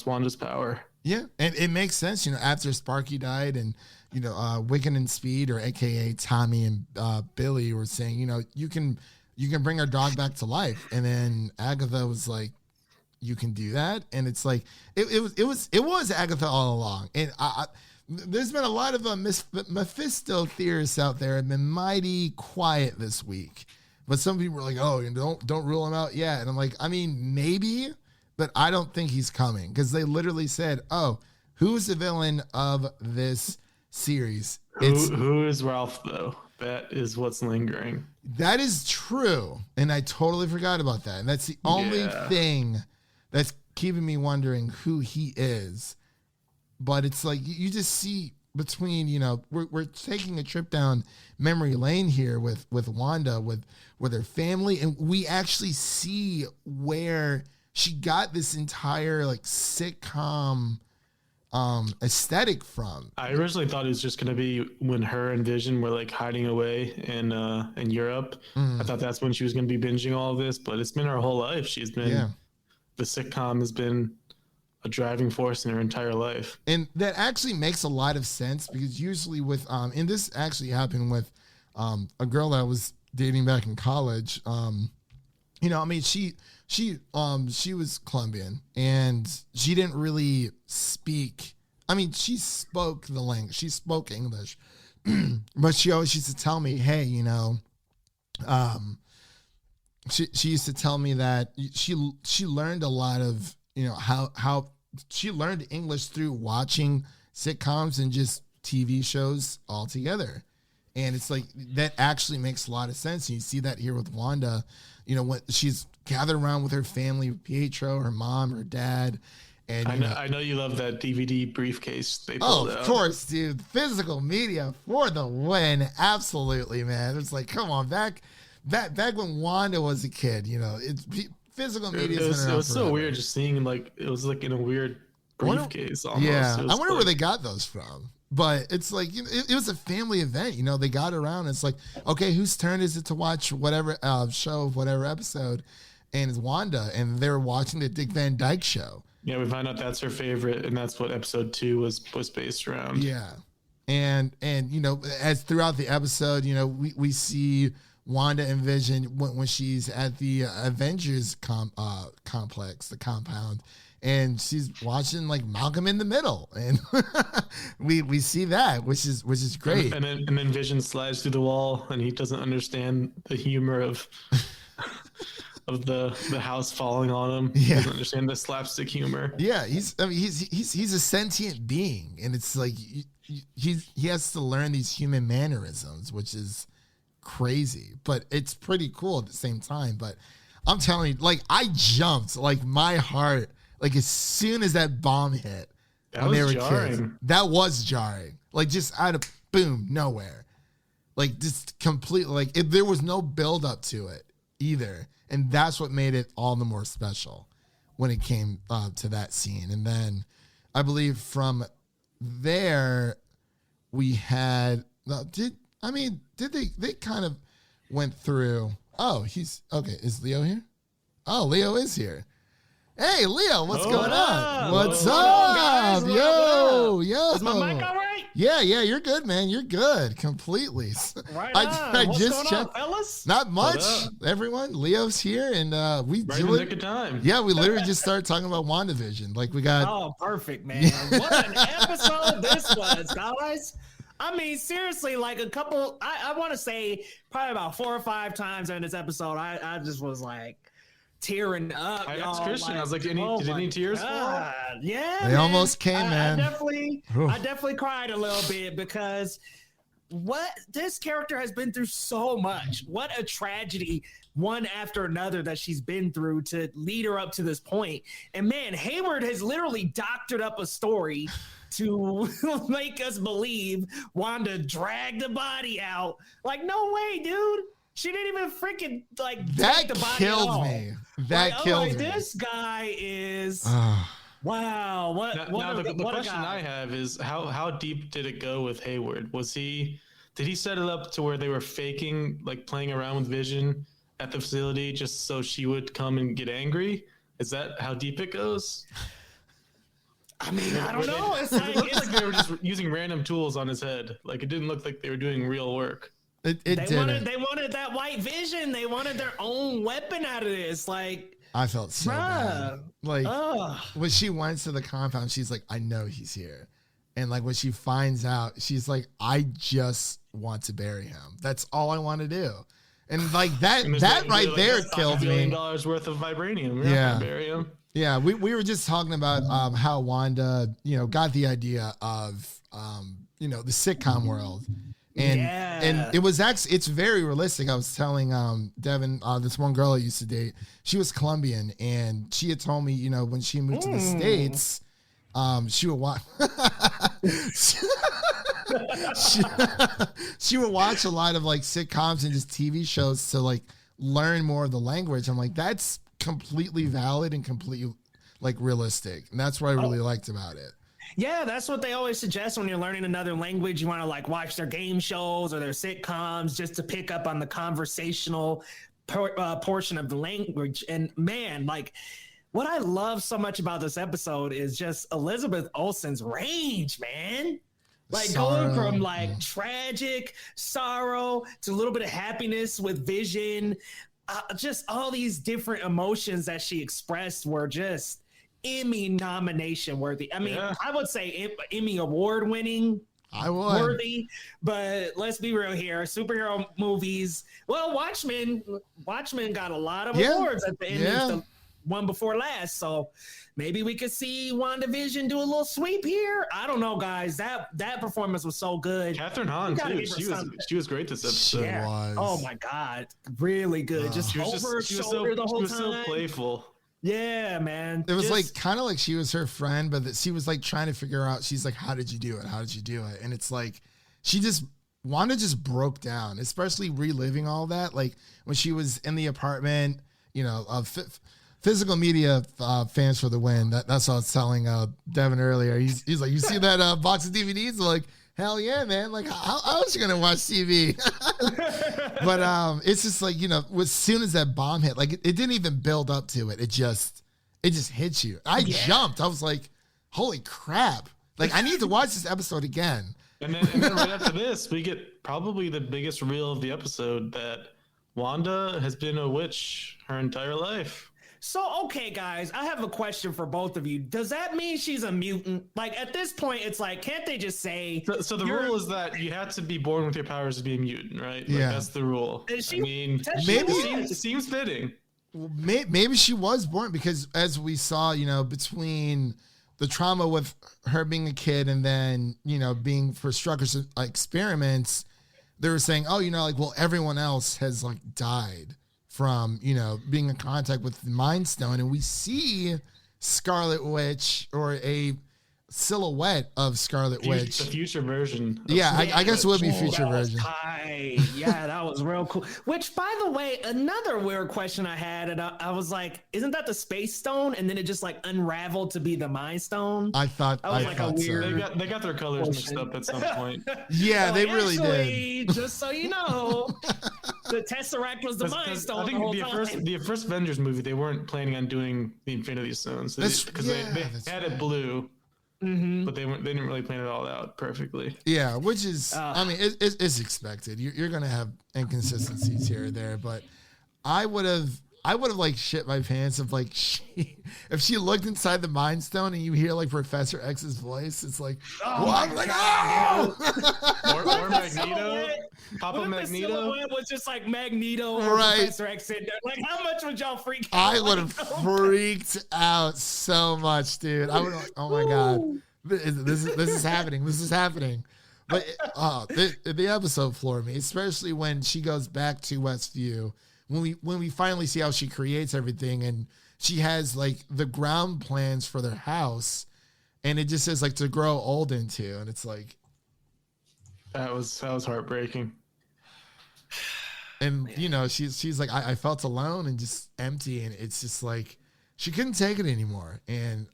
S5: Wanda's power.
S4: Yeah, and it makes sense, you know, after Sparky died and, you know, Wiccan and Speed, or AKA Tommy and Billy, were saying, you know, you can bring our dog back to life. And then Agatha was like, you can do that? And it's like, it was Agatha all along. And there's been a lot of Mephisto theorists out there have been mighty quiet this week. But some people were like, oh, don't rule him out yet. And I'm like, I mean, maybe, but I don't think he's coming because they literally said, oh, who's the villain of this series?
S5: Who is Ralph, though? That is what's lingering.
S4: That is true. And I totally forgot about that. And that's the only thing that's keeping me wondering who he is. But it's like you just see between, you know, we're taking a trip down memory lane here with Wanda, with her family. And we actually see where she got this entire like sitcom aesthetic from.
S5: I originally thought it was just going to be when her and Vision were like hiding away in Europe. I thought that's when she was going to be binging all of this, but it's been her whole life. She's been the sitcom has been a driving force in her entire life. And
S4: that actually makes a lot of sense because usually with and this actually happened with a girl that I was dating back in college. You know, I mean, she was Colombian and she didn't really speak. I mean, she spoke the language. She spoke English, but she always used to tell me, hey, you know, she used to tell me that she learned a lot of, you know, how she learned English through watching sitcoms and just TV shows altogether. And it's like, that actually makes a lot of sense. And you see that here with Wanda, you know, when she's gathered around with her family, Pietro, her mom, her dad. And
S5: I know you love that DVD briefcase they pulled out.
S4: Of course, dude. Physical media for the win. Absolutely, man. It's like, come on, back when Wanda was a kid, you know, physical media.
S5: It was so weird just seeing like it was like in a weird briefcase almost.
S4: Yeah, I wonder where they got those from. But it's like, you know, it was a family event. You know, they got around. It's like, okay, whose turn is it to watch whatever show, whatever episode? And it's Wanda, and they're watching the Dick Van Dyke Show.
S5: Yeah, we find out that's her favorite, and that's what episode 2 was based around.
S4: Yeah, and you know, as throughout the episode, you know, we see Wanda and Vision when she's at the Avengers complex, the compound. And she's watching like Malcolm in the Middle, and we see that, which is great.
S5: And then Vision slides through the wall, and he doesn't understand the humor of the house falling on him. Yeah. He doesn't understand the slapstick humor.
S4: Yeah, he's a sentient being, and it's like he has to learn these human mannerisms, which is crazy, but it's pretty cool at the same time. But I'm telling you, like, I jumped, like my heart. Like as soon as that bomb hit,
S5: that was jarring.
S4: Kids, that was jarring. Like just out of boom, nowhere. Like just completely. Like there was no build up to it either, and that's what made it all the more special when it came to that scene. And then I believe from there we had. Did they kind of went through? Oh, he's okay. Is Leo here? Oh, Leo is here. Hey, Leo, what's going on? What's up?
S5: Guys,
S4: yo.
S5: Is my mic all right?
S4: Yeah, you're good, man. You're good completely.
S3: Right on.
S4: I
S3: What's
S4: just
S3: going on,
S4: checked.
S3: fellas?
S4: Not much,
S5: up?
S4: everyone. Leo's here, and we
S5: Right in the nick of time.
S4: Yeah, we literally just started talking about WandaVision. Like we got.
S3: Oh, perfect, man. What an episode this was, guys. I mean, seriously, like a couple, I want to say probably about 4 or 5 times in this episode, I just was like tearing up.
S5: I asked
S3: y'all.
S5: Christian, I was like, did
S3: oh
S5: any
S3: my
S5: tears fall?
S3: God. Yeah,
S4: They almost came, man.
S3: I definitely cried a little bit because what this character has been through so much. What a tragedy, one after another, that she's been through to lead her up to this point. And man, Hayward has literally doctored up a story to make us believe Wanda dragged the body out. Like, no way, dude. She didn't even freaking like
S4: That
S3: take the body
S4: killed
S3: at all.
S4: me. That killed me.
S3: This guy is wow.
S5: The question I have is how deep did it go with Hayward? Did he set it up to where they were faking, like playing around with Vision at the facility just so she would come and get angry? Is that how deep it goes?
S3: I mean, I don't know.
S5: It looked like they were just using random tools on his head. Like it didn't look like they were doing real work.
S4: They
S3: wanted that white vision. They wanted their own weapon out of this. Like,
S4: I felt so bad. Like
S3: ugh.
S4: when she went to the compound, she's like, I know he's here. And like when she finds out, she's like, I just want to bury him. That's all I want to do. And like that right there killed me.
S5: $1 billion worth of vibranium.
S4: Yeah.
S5: Bury him.
S4: Yeah, we were just talking about how Wanda, got the idea of the sitcom world. And it was actually, it's very realistic. I was telling Devin, this one girl I used to date, she was Colombian, and she had told me, when she moved to the States, she would watch she would watch a lot of like sitcoms and just TV shows to like learn more of the language. I'm like, that's completely valid and completely like realistic. And that's what I really liked about it.
S3: Yeah, that's what they always suggest when you're learning another language. You want to like watch their game shows or their sitcoms just to pick up on the conversational portion of the language. And man, like what I love so much about this episode is just Elizabeth Olsen's range, man. Like going from like tragic sorrow to a little bit of happiness with Vision. Just all these different emotions that she expressed were just Emmy nomination worthy. I mean, I would say Emmy award winning. Worthy, but let's be real here. Superhero movies. Well, Watchmen got a lot of awards at the end of the one before last. So maybe we could see WandaVision do a little sweep here. I don't know, guys. That performance was so good.
S5: Catherine Hahn too. She was great this episode.
S3: Yeah. Oh my God, really good. Just over her shoulder the whole time. She was so playful. Yeah, man.
S4: It was like kind of like she was her friend, but that she was like trying to figure out. She's like, "How did you do it? How did you do it?" And it's like Wanda just broke down, especially reliving all that. Like when she was in the apartment, physical media fans for the win. That's what I was telling Devin earlier. He's like, you see that box of DVDs? I'm like, hell yeah, man. Like, how else you going to watch TV? But it's just like, as soon as that bomb hit, like it didn't even build up to it. It just hits you. I jumped. I was like, holy crap. Like, I need to watch this episode again.
S5: And then right after this, we get probably the biggest reel of the episode that Wanda has been a witch her entire life.
S3: So, okay, guys, I have a question for both of you. Does that mean she's a mutant? Like, at this point, it's like, can't they just say...
S5: So the rule is that you have to be born with your powers to be a mutant, right? Like, that's the rule. Maybe it seems fitting.
S4: Maybe she was born because, as we saw, between the trauma with her being a kid and then, being for Strucker's experiments, they were saying, everyone else has, like, died from, being in contact with the Mind Stone. And we see Scarlet Witch, or a silhouette of Scarlet Witch.
S5: The future version.
S4: I guess it would be future version.
S3: Yeah, that was real cool. Which, by the way, another weird question I had, and I was like, isn't that the Space Stone? And then it just like unraveled to be the Mind Stone.
S4: I thought
S5: weird. They got their colors mixed up at some point.
S4: Yeah, they really did.
S3: Just so you know, the Tesseract was the Mind Stone. I think
S5: the first Avengers movie, they weren't planning on doing the Infinity Stones because they had it blue. but they didn't really plan it all out perfectly.
S4: Yeah, which is, I mean, it's expected. You're gonna have inconsistencies here or there, but I would have like shit my pants if like if she looked inside the Mind Stone and you hear like Professor X's voice. It's like, I'm like, oh!
S5: or Magneto. Papa Magneto
S3: was just like Magneto or Professor X in there. Like, how much would y'all freak out?
S4: I would have freaked out so much, dude. I would. Oh my god, this is happening. This is happening. But the episode floored me, especially when she goes back to Westview. When we finally see how she creates everything, and she has like the ground plans for their house, and it just says like to grow old into, and it's like
S5: that was heartbreaking.
S4: And you know, she's like, I felt alone and just empty, and it's just like she couldn't take it anymore. And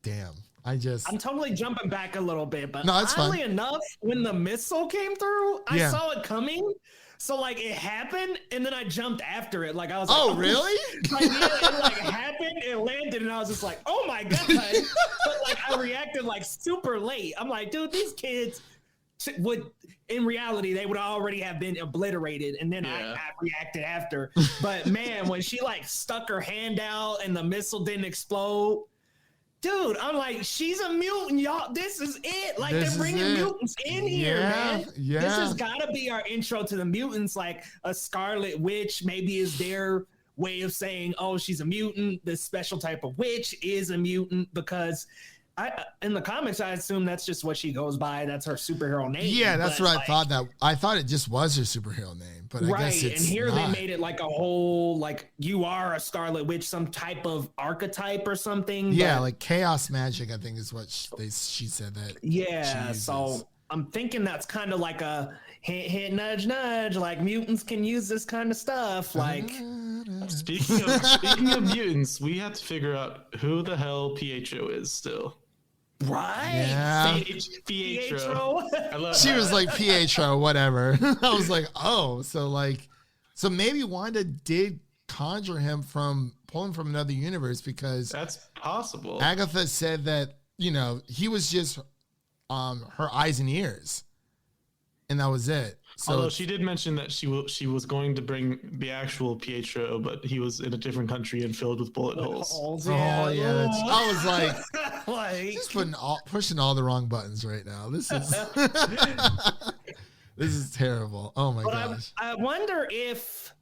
S4: damn, I'm
S3: totally jumping back a little bit, but
S4: no, it's
S3: oddly
S4: fine.
S3: enough, when the missile came through, I saw it coming. So like it happened, and then I jumped after it. Like I was like,
S4: oh really?
S3: Like, yeah, it like happened, it landed, and I was just like, oh my god. But like I reacted like super late. I'm like, dude, these kids would, in reality, they would already have been obliterated, and then I reacted after. But man, when she like stuck her hand out and the missile didn't explode, dude, I'm like, she's a mutant, y'all. This is it. Like, they're bringing mutants in here, man.
S4: Yeah.
S3: This has got to be our intro to the mutants. Like, a Scarlet Witch maybe is their way of saying, oh, she's a mutant. This special type of witch is a mutant, because in the comics, I assume that's just what she goes by. That's her superhero name.
S4: Yeah, that's what I thought. I thought it just was her superhero name, but I guess it's
S3: and here
S4: not.
S3: they made it like a whole, like, you are a Scarlet Witch, some type of archetype or something.
S4: Yeah, like chaos magic, I think is what she said that.
S3: Yeah, so I'm thinking that's kind of like a hint, nudge, nudge. Like, mutants can use this kind of stuff. Like,
S5: speaking of mutants, we have to figure out who the hell Pietro is still.
S3: Right?
S4: Yeah.
S5: Pietro. I love
S4: she
S5: that.
S4: was like Pietro, whatever. I was like, oh, so maybe Wanda did conjure him pull him from another universe, because
S5: that's possible.
S4: Agatha said that, you know, he was just her eyes and ears, and that was it. So
S5: although she did mention that she was going to bring the actual Pietro, but he was in a different country and filled with bullet holes.
S4: I was like,
S3: like,
S4: she's pushing all the wrong buttons right now. This is this is terrible. Oh my gosh.
S3: I wonder if,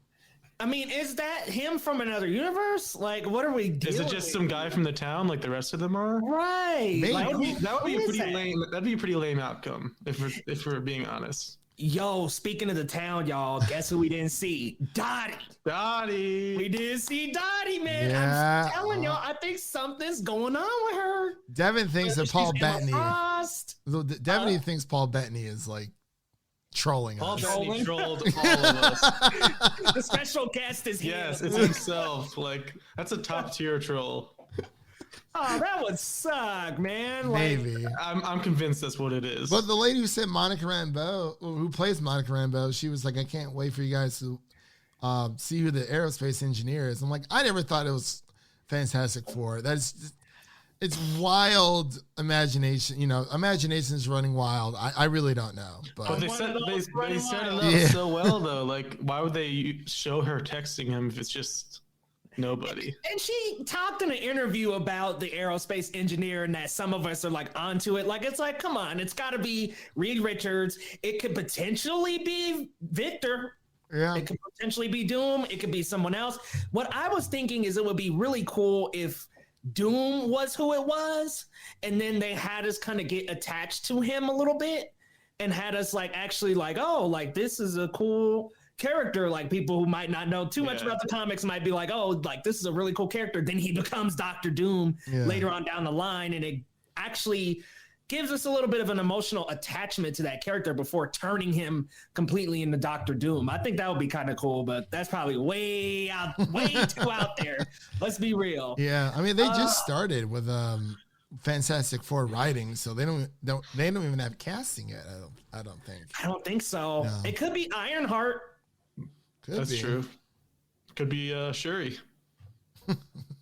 S3: I mean, is that him from another universe? Like, what are we doing?
S5: Is it just some guy from the town like the rest of them are?
S3: Right.
S4: Maybe.
S3: Like,
S5: That would be a pretty lame. That'd be a pretty lame outcome if we're being honest.
S3: Yo, speaking of the town, y'all, guess who we didn't see? Dottie. We didn't see Dottie, man.
S4: Yeah.
S3: I'm telling y'all, I think something's going on with her.
S4: Devin thinks that Paul Bettany.
S3: Frost.
S4: Devin thinks Paul Bettany is like trolling
S5: Paul
S4: us.
S5: Bettany trolled all of us.
S3: The special guest is here.
S5: Yes, it's himself. Like, that's a top tier troll.
S3: Oh, that would suck, man. Like,
S4: Maybe.
S5: I'm convinced that's what it is.
S4: But the lady who said Monica Rambeau, who plays Monica Rambeau, she was like, I can't wait for you guys to see who the aerospace engineer is. I'm like, I never thought it was Fantastic Four. It's wild imagination. You know, imagination is running wild. I really don't know.
S5: But they set it up so well, though. Like, why would they show her texting him if it's just nobody?
S3: And she talked in an interview about the aerospace engineer and that some of us are like onto it. Like, it's like, come on, it's got to be Reed Richards. It could potentially be Victor.
S4: Yeah.
S3: It could potentially be Doom. It could be someone else. What I was thinking is it would be really cool if Doom was who it was, and then they had us kind of get attached to him a little bit and had us like actually like, oh, like this is a cool character. Like, people who might not know too much about the comics might be like, oh, like this is a really cool character. Then he becomes Dr. Doom later on down the line, and it actually gives us a little bit of an emotional attachment to that character before turning him completely into Dr. Doom. I think that would be kind of cool, but that's probably way too out there. Let's be real.
S4: Yeah, I mean, they just started with Fantastic Four writing, so they don't even have casting yet. I don't think.
S3: I don't think so.
S4: No.
S3: It could be Ironheart.
S5: That's true. Could be Shuri.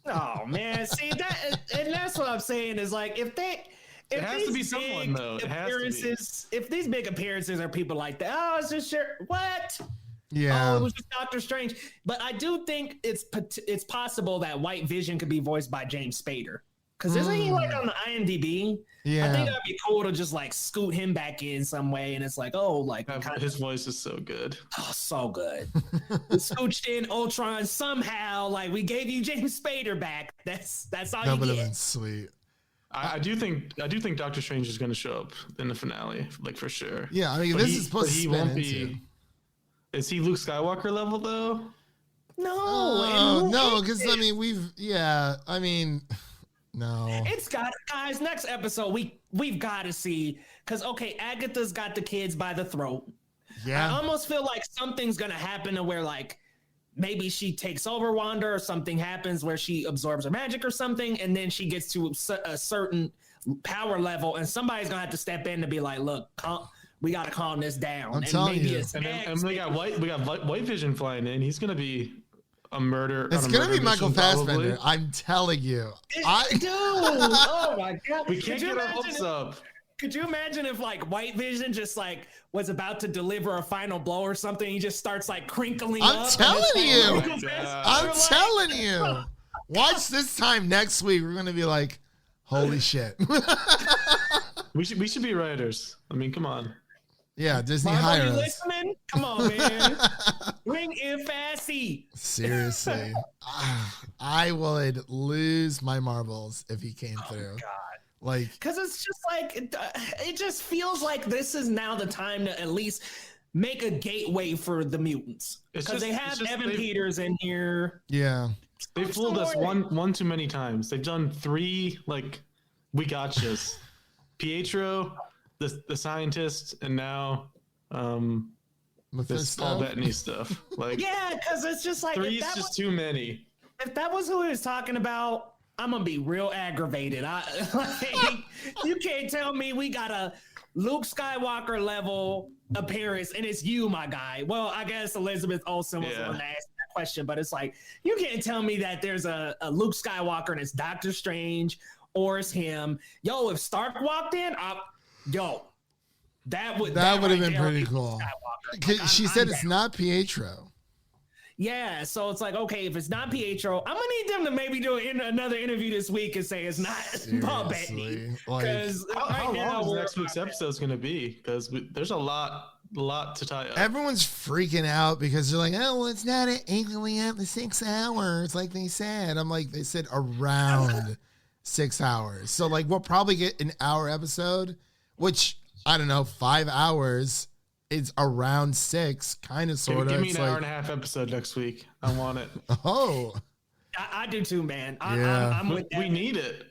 S3: Oh man, see that, and that's that's what I'm saying is like if
S5: It has to be someone, though. It has to be.
S3: If these big appearances are people like that, oh, it's just sure what?
S4: Yeah.
S3: Oh, it was just Doctor Strange. But I do think it's possible that White Vision could be voiced by James Spader. Because isn't he like on the IMDb?
S4: Yeah.
S3: I think that'd be cool to just like scoot him back in some way. And it's like, oh, like
S5: his voice is so good.
S3: Oh, so good. We scooched in Ultron somehow. Like we gave you James Spader back. That's all
S4: That
S3: you
S4: would have
S3: get.
S4: been sweet.
S5: I do think Doctor Strange is going to show up in the finale, like for sure.
S4: Yeah, I mean,
S5: But
S4: this is supposed to
S5: he
S4: spin
S5: won't
S4: into.
S5: be. Is he Luke Skywalker level though?
S3: No,
S4: No, because I mean, no.
S3: It's got guys. Next episode, we've got to see because Agatha's got the kids by the throat.
S4: Yeah.
S3: I almost feel like something's gonna happen to where like maybe she takes over Wanda or something happens where she absorbs her magic or something, and then she gets to a certain power level, and somebody's gonna have to step in to be like, look, we got to calm this down.
S4: I'm telling you.
S5: And we got White Vision flying in. He's gonna be a murder.
S4: It's gonna be Michael Fassbender. I'm telling you.
S3: Dude, oh my god,
S5: We can't get our hopes up.
S3: Could you imagine if like White Vision just like was about to deliver a final blow or something? He just starts like crinkling up.
S4: I'm telling you. I'm
S3: like,
S4: telling you. Watch this time next week. We're gonna be like, holy shit.
S5: We should be writers. I mean, come on.
S4: Yeah, Disney
S3: Marvel,
S4: hire
S3: you
S4: us.
S3: listening? Come on, man. Bring in Fassy.
S4: Seriously. I would lose my marbles if he came through.
S3: God.
S4: Like,
S3: because it's just like it just feels like this is now the time to at least make a gateway for the mutants because they have Evan Peters in here.
S4: yeah.
S5: They fooled us one too many times. They've done 3 like we gotchas. Pietro, the scientist, and now this Paul Bettany stuff. Like
S3: Yeah, because it's just like
S5: 3 is just too many.
S3: if that was who he was talking about, I'm gonna be real aggravated. You can't tell me we got a Luke Skywalker level appearance and it's you, my guy. Well, I guess Elizabeth Olsen was the one that asked that question, but it's like you can't tell me that there's a Luke Skywalker and it's Doctor Strange or it's him. Yo, if Stark walked in, that would have been
S4: pretty cool. She said it's not Pietro.
S3: Yeah, so it's like, okay, if it's not Pietro, I'm gonna need them to maybe do another interview this week and say it's not Paul Bettany. Because
S5: how long is next week's episode is going to be? Because there's a lot to tie up.
S4: Everyone's freaking out because they're like, oh, well, it's not equally up to 6 hours like they said. I'm like, they said around 6 hours. So like, we'll probably get an hour episode, which I don't know, 5 hours. It's around 6, kind of, sort of.
S5: Give me an hour and a half episode next week. I want it.
S4: Oh,
S3: I do too, man.
S4: Yeah.
S5: We need it.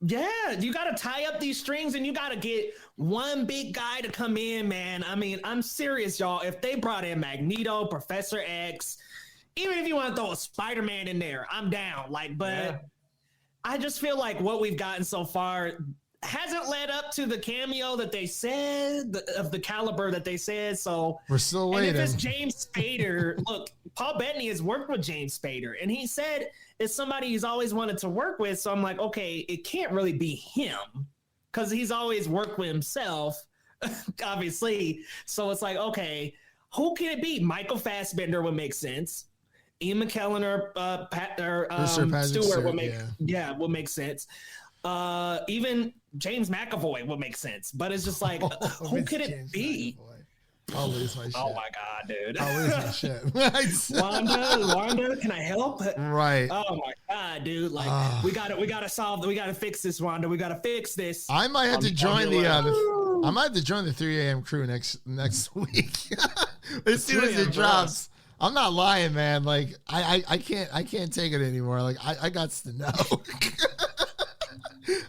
S3: Yeah, you got to tie up these strings and you got to get one big guy to come in, man. I mean, I'm serious, y'all. If they brought in Magneto, Professor X, even if you want to throw a Spider-Man in there, I'm down. I just feel like what we've gotten so far hasn't led up to the cameo that they said, of the caliber that they said. So
S4: we're still waiting.
S3: And if it's James Spader, look, Paul Bettany has worked with James Spader, and he said it's somebody he's always wanted to work with. So I'm like, okay, it can't really be him because he's always worked with himself, obviously. So it's like, okay, who can it be? Michael Fassbender would make sense. Ian McKellen or Stewart would would make sense. Even James McAvoy would make sense, but it's just like, who could it be?
S4: I'll lose my shit.
S3: Oh my god, dude!
S4: I'll lose my shit.
S3: Wanda, can I help?
S4: Right.
S3: Oh my god, dude! Like we gotta fix this, Wanda. We gotta fix this.
S4: I might have to join I might have to join the 3 a.m. crew next week as soon as it drops. I'm not lying, man. Like I can't take it anymore. Like I got to know.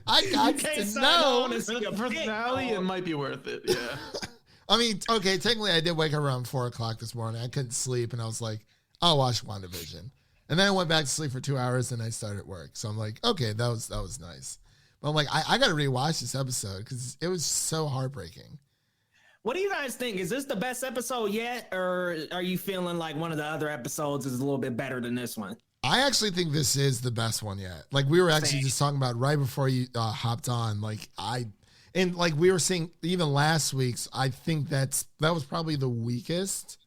S4: I got to know.
S5: For finale, it might be worth it. Yeah.
S4: I mean, okay, technically I did wake up around 4 o'clock this morning. I couldn't sleep and I was like, I'll watch WandaVision. And then I went back to sleep for 2 hours and I started work. So I'm like, okay, that was nice. But I'm like, I got to rewatch this episode because it was so heartbreaking.
S3: What do you guys think? Is this the best episode yet? Or are you feeling like one of the other episodes is a little bit better than this one?
S4: I actually think this is the best one yet. Like we were actually just talking about right before you hopped on. And like we were saying even last week's, I think that was probably the weakest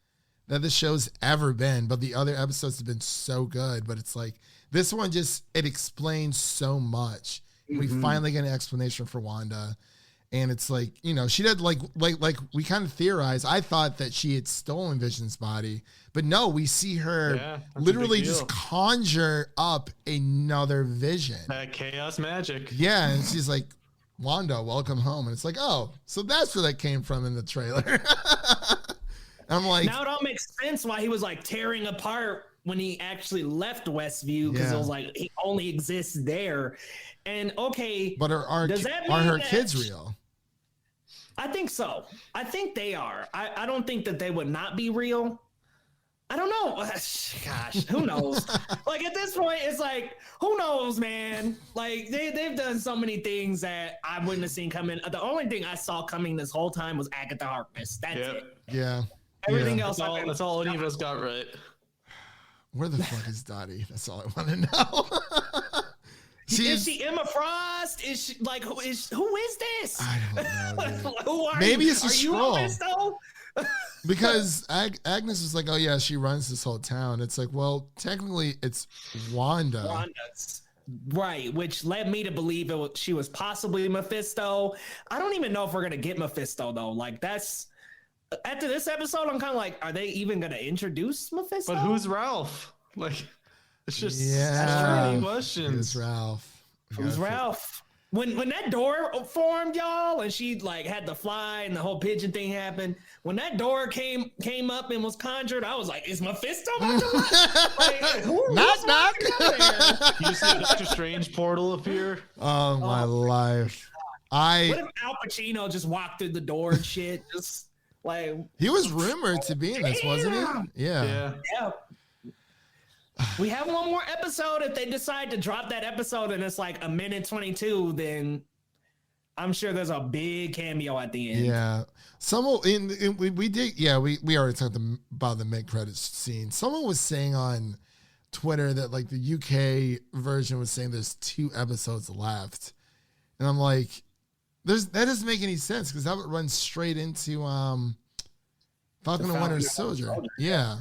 S4: that the show's ever been. But the other episodes have been so good. But it's like this one it explains so much. We finally get an explanation for Wanda. And it's like, she did like we kind of theorized. I thought that she had stolen Vision's body, but no, we see her literally just conjure up another Vision.
S5: That chaos magic.
S4: Yeah. And she's like, Wanda, welcome home. And it's like, oh, so that's where that came from in the trailer. I'm like,
S3: now it all makes sense why he was like tearing apart when he actually left Westview, because it was like he only exists there. And okay,
S4: but are her kids real?
S3: I think so. I think they are. I don't think that they would not be real. I don't know. Gosh, who knows? Like at this point, it's like, who knows, man? Like they've done so many things that I wouldn't have seen coming. The only thing I saw coming this whole time was Agatha Harkness. That's it.
S4: Yeah.
S3: Everything else,
S5: that's all any of us got right.
S4: Where the fuck is Dottie? That's all I want to know.
S3: Is she Emma Frost? Is she like who is this?
S4: I don't know.
S3: Who are
S4: Maybe
S3: you?
S4: It's a
S3: are
S4: scroll.
S3: You Mephisto?
S4: Because Agnes was like, oh yeah, she runs this whole town. It's like, well, technically it's Wanda.
S3: Wanda's. Right, which led me to believe she was possibly Mephisto. I don't even know if we're gonna get Mephisto though. Like that's after this episode, I'm kind of like, are they even gonna introduce Mephisto?
S5: But who's Ralph? Like, it's just so many questions.
S4: Who's Ralph?
S3: Who's Ralph? When that door formed, y'all, and she like had to fly and the whole pigeon thing happened. When that door came up and was conjured, I was like, "Is Mephisto?"
S4: Knock knock.
S5: You see a Doctor Strange portal appear?
S4: Oh my life!
S3: What if Al Pacino just walked through the door and shit? Just like
S4: he was rumored to be in this, wasn't he?
S5: Yeah.
S3: We have one more episode. If they decide to drop that episode and it's like 1:22, then I'm sure there's a big cameo at the end.
S4: Yeah. We did. Yeah, we already talked about the mid-credits scene. Someone was saying on Twitter that like the UK version was saying there's 2 episodes left, and I'm like, that doesn't make any sense because that would run straight into Falcon and Winter Soldier. Yeah.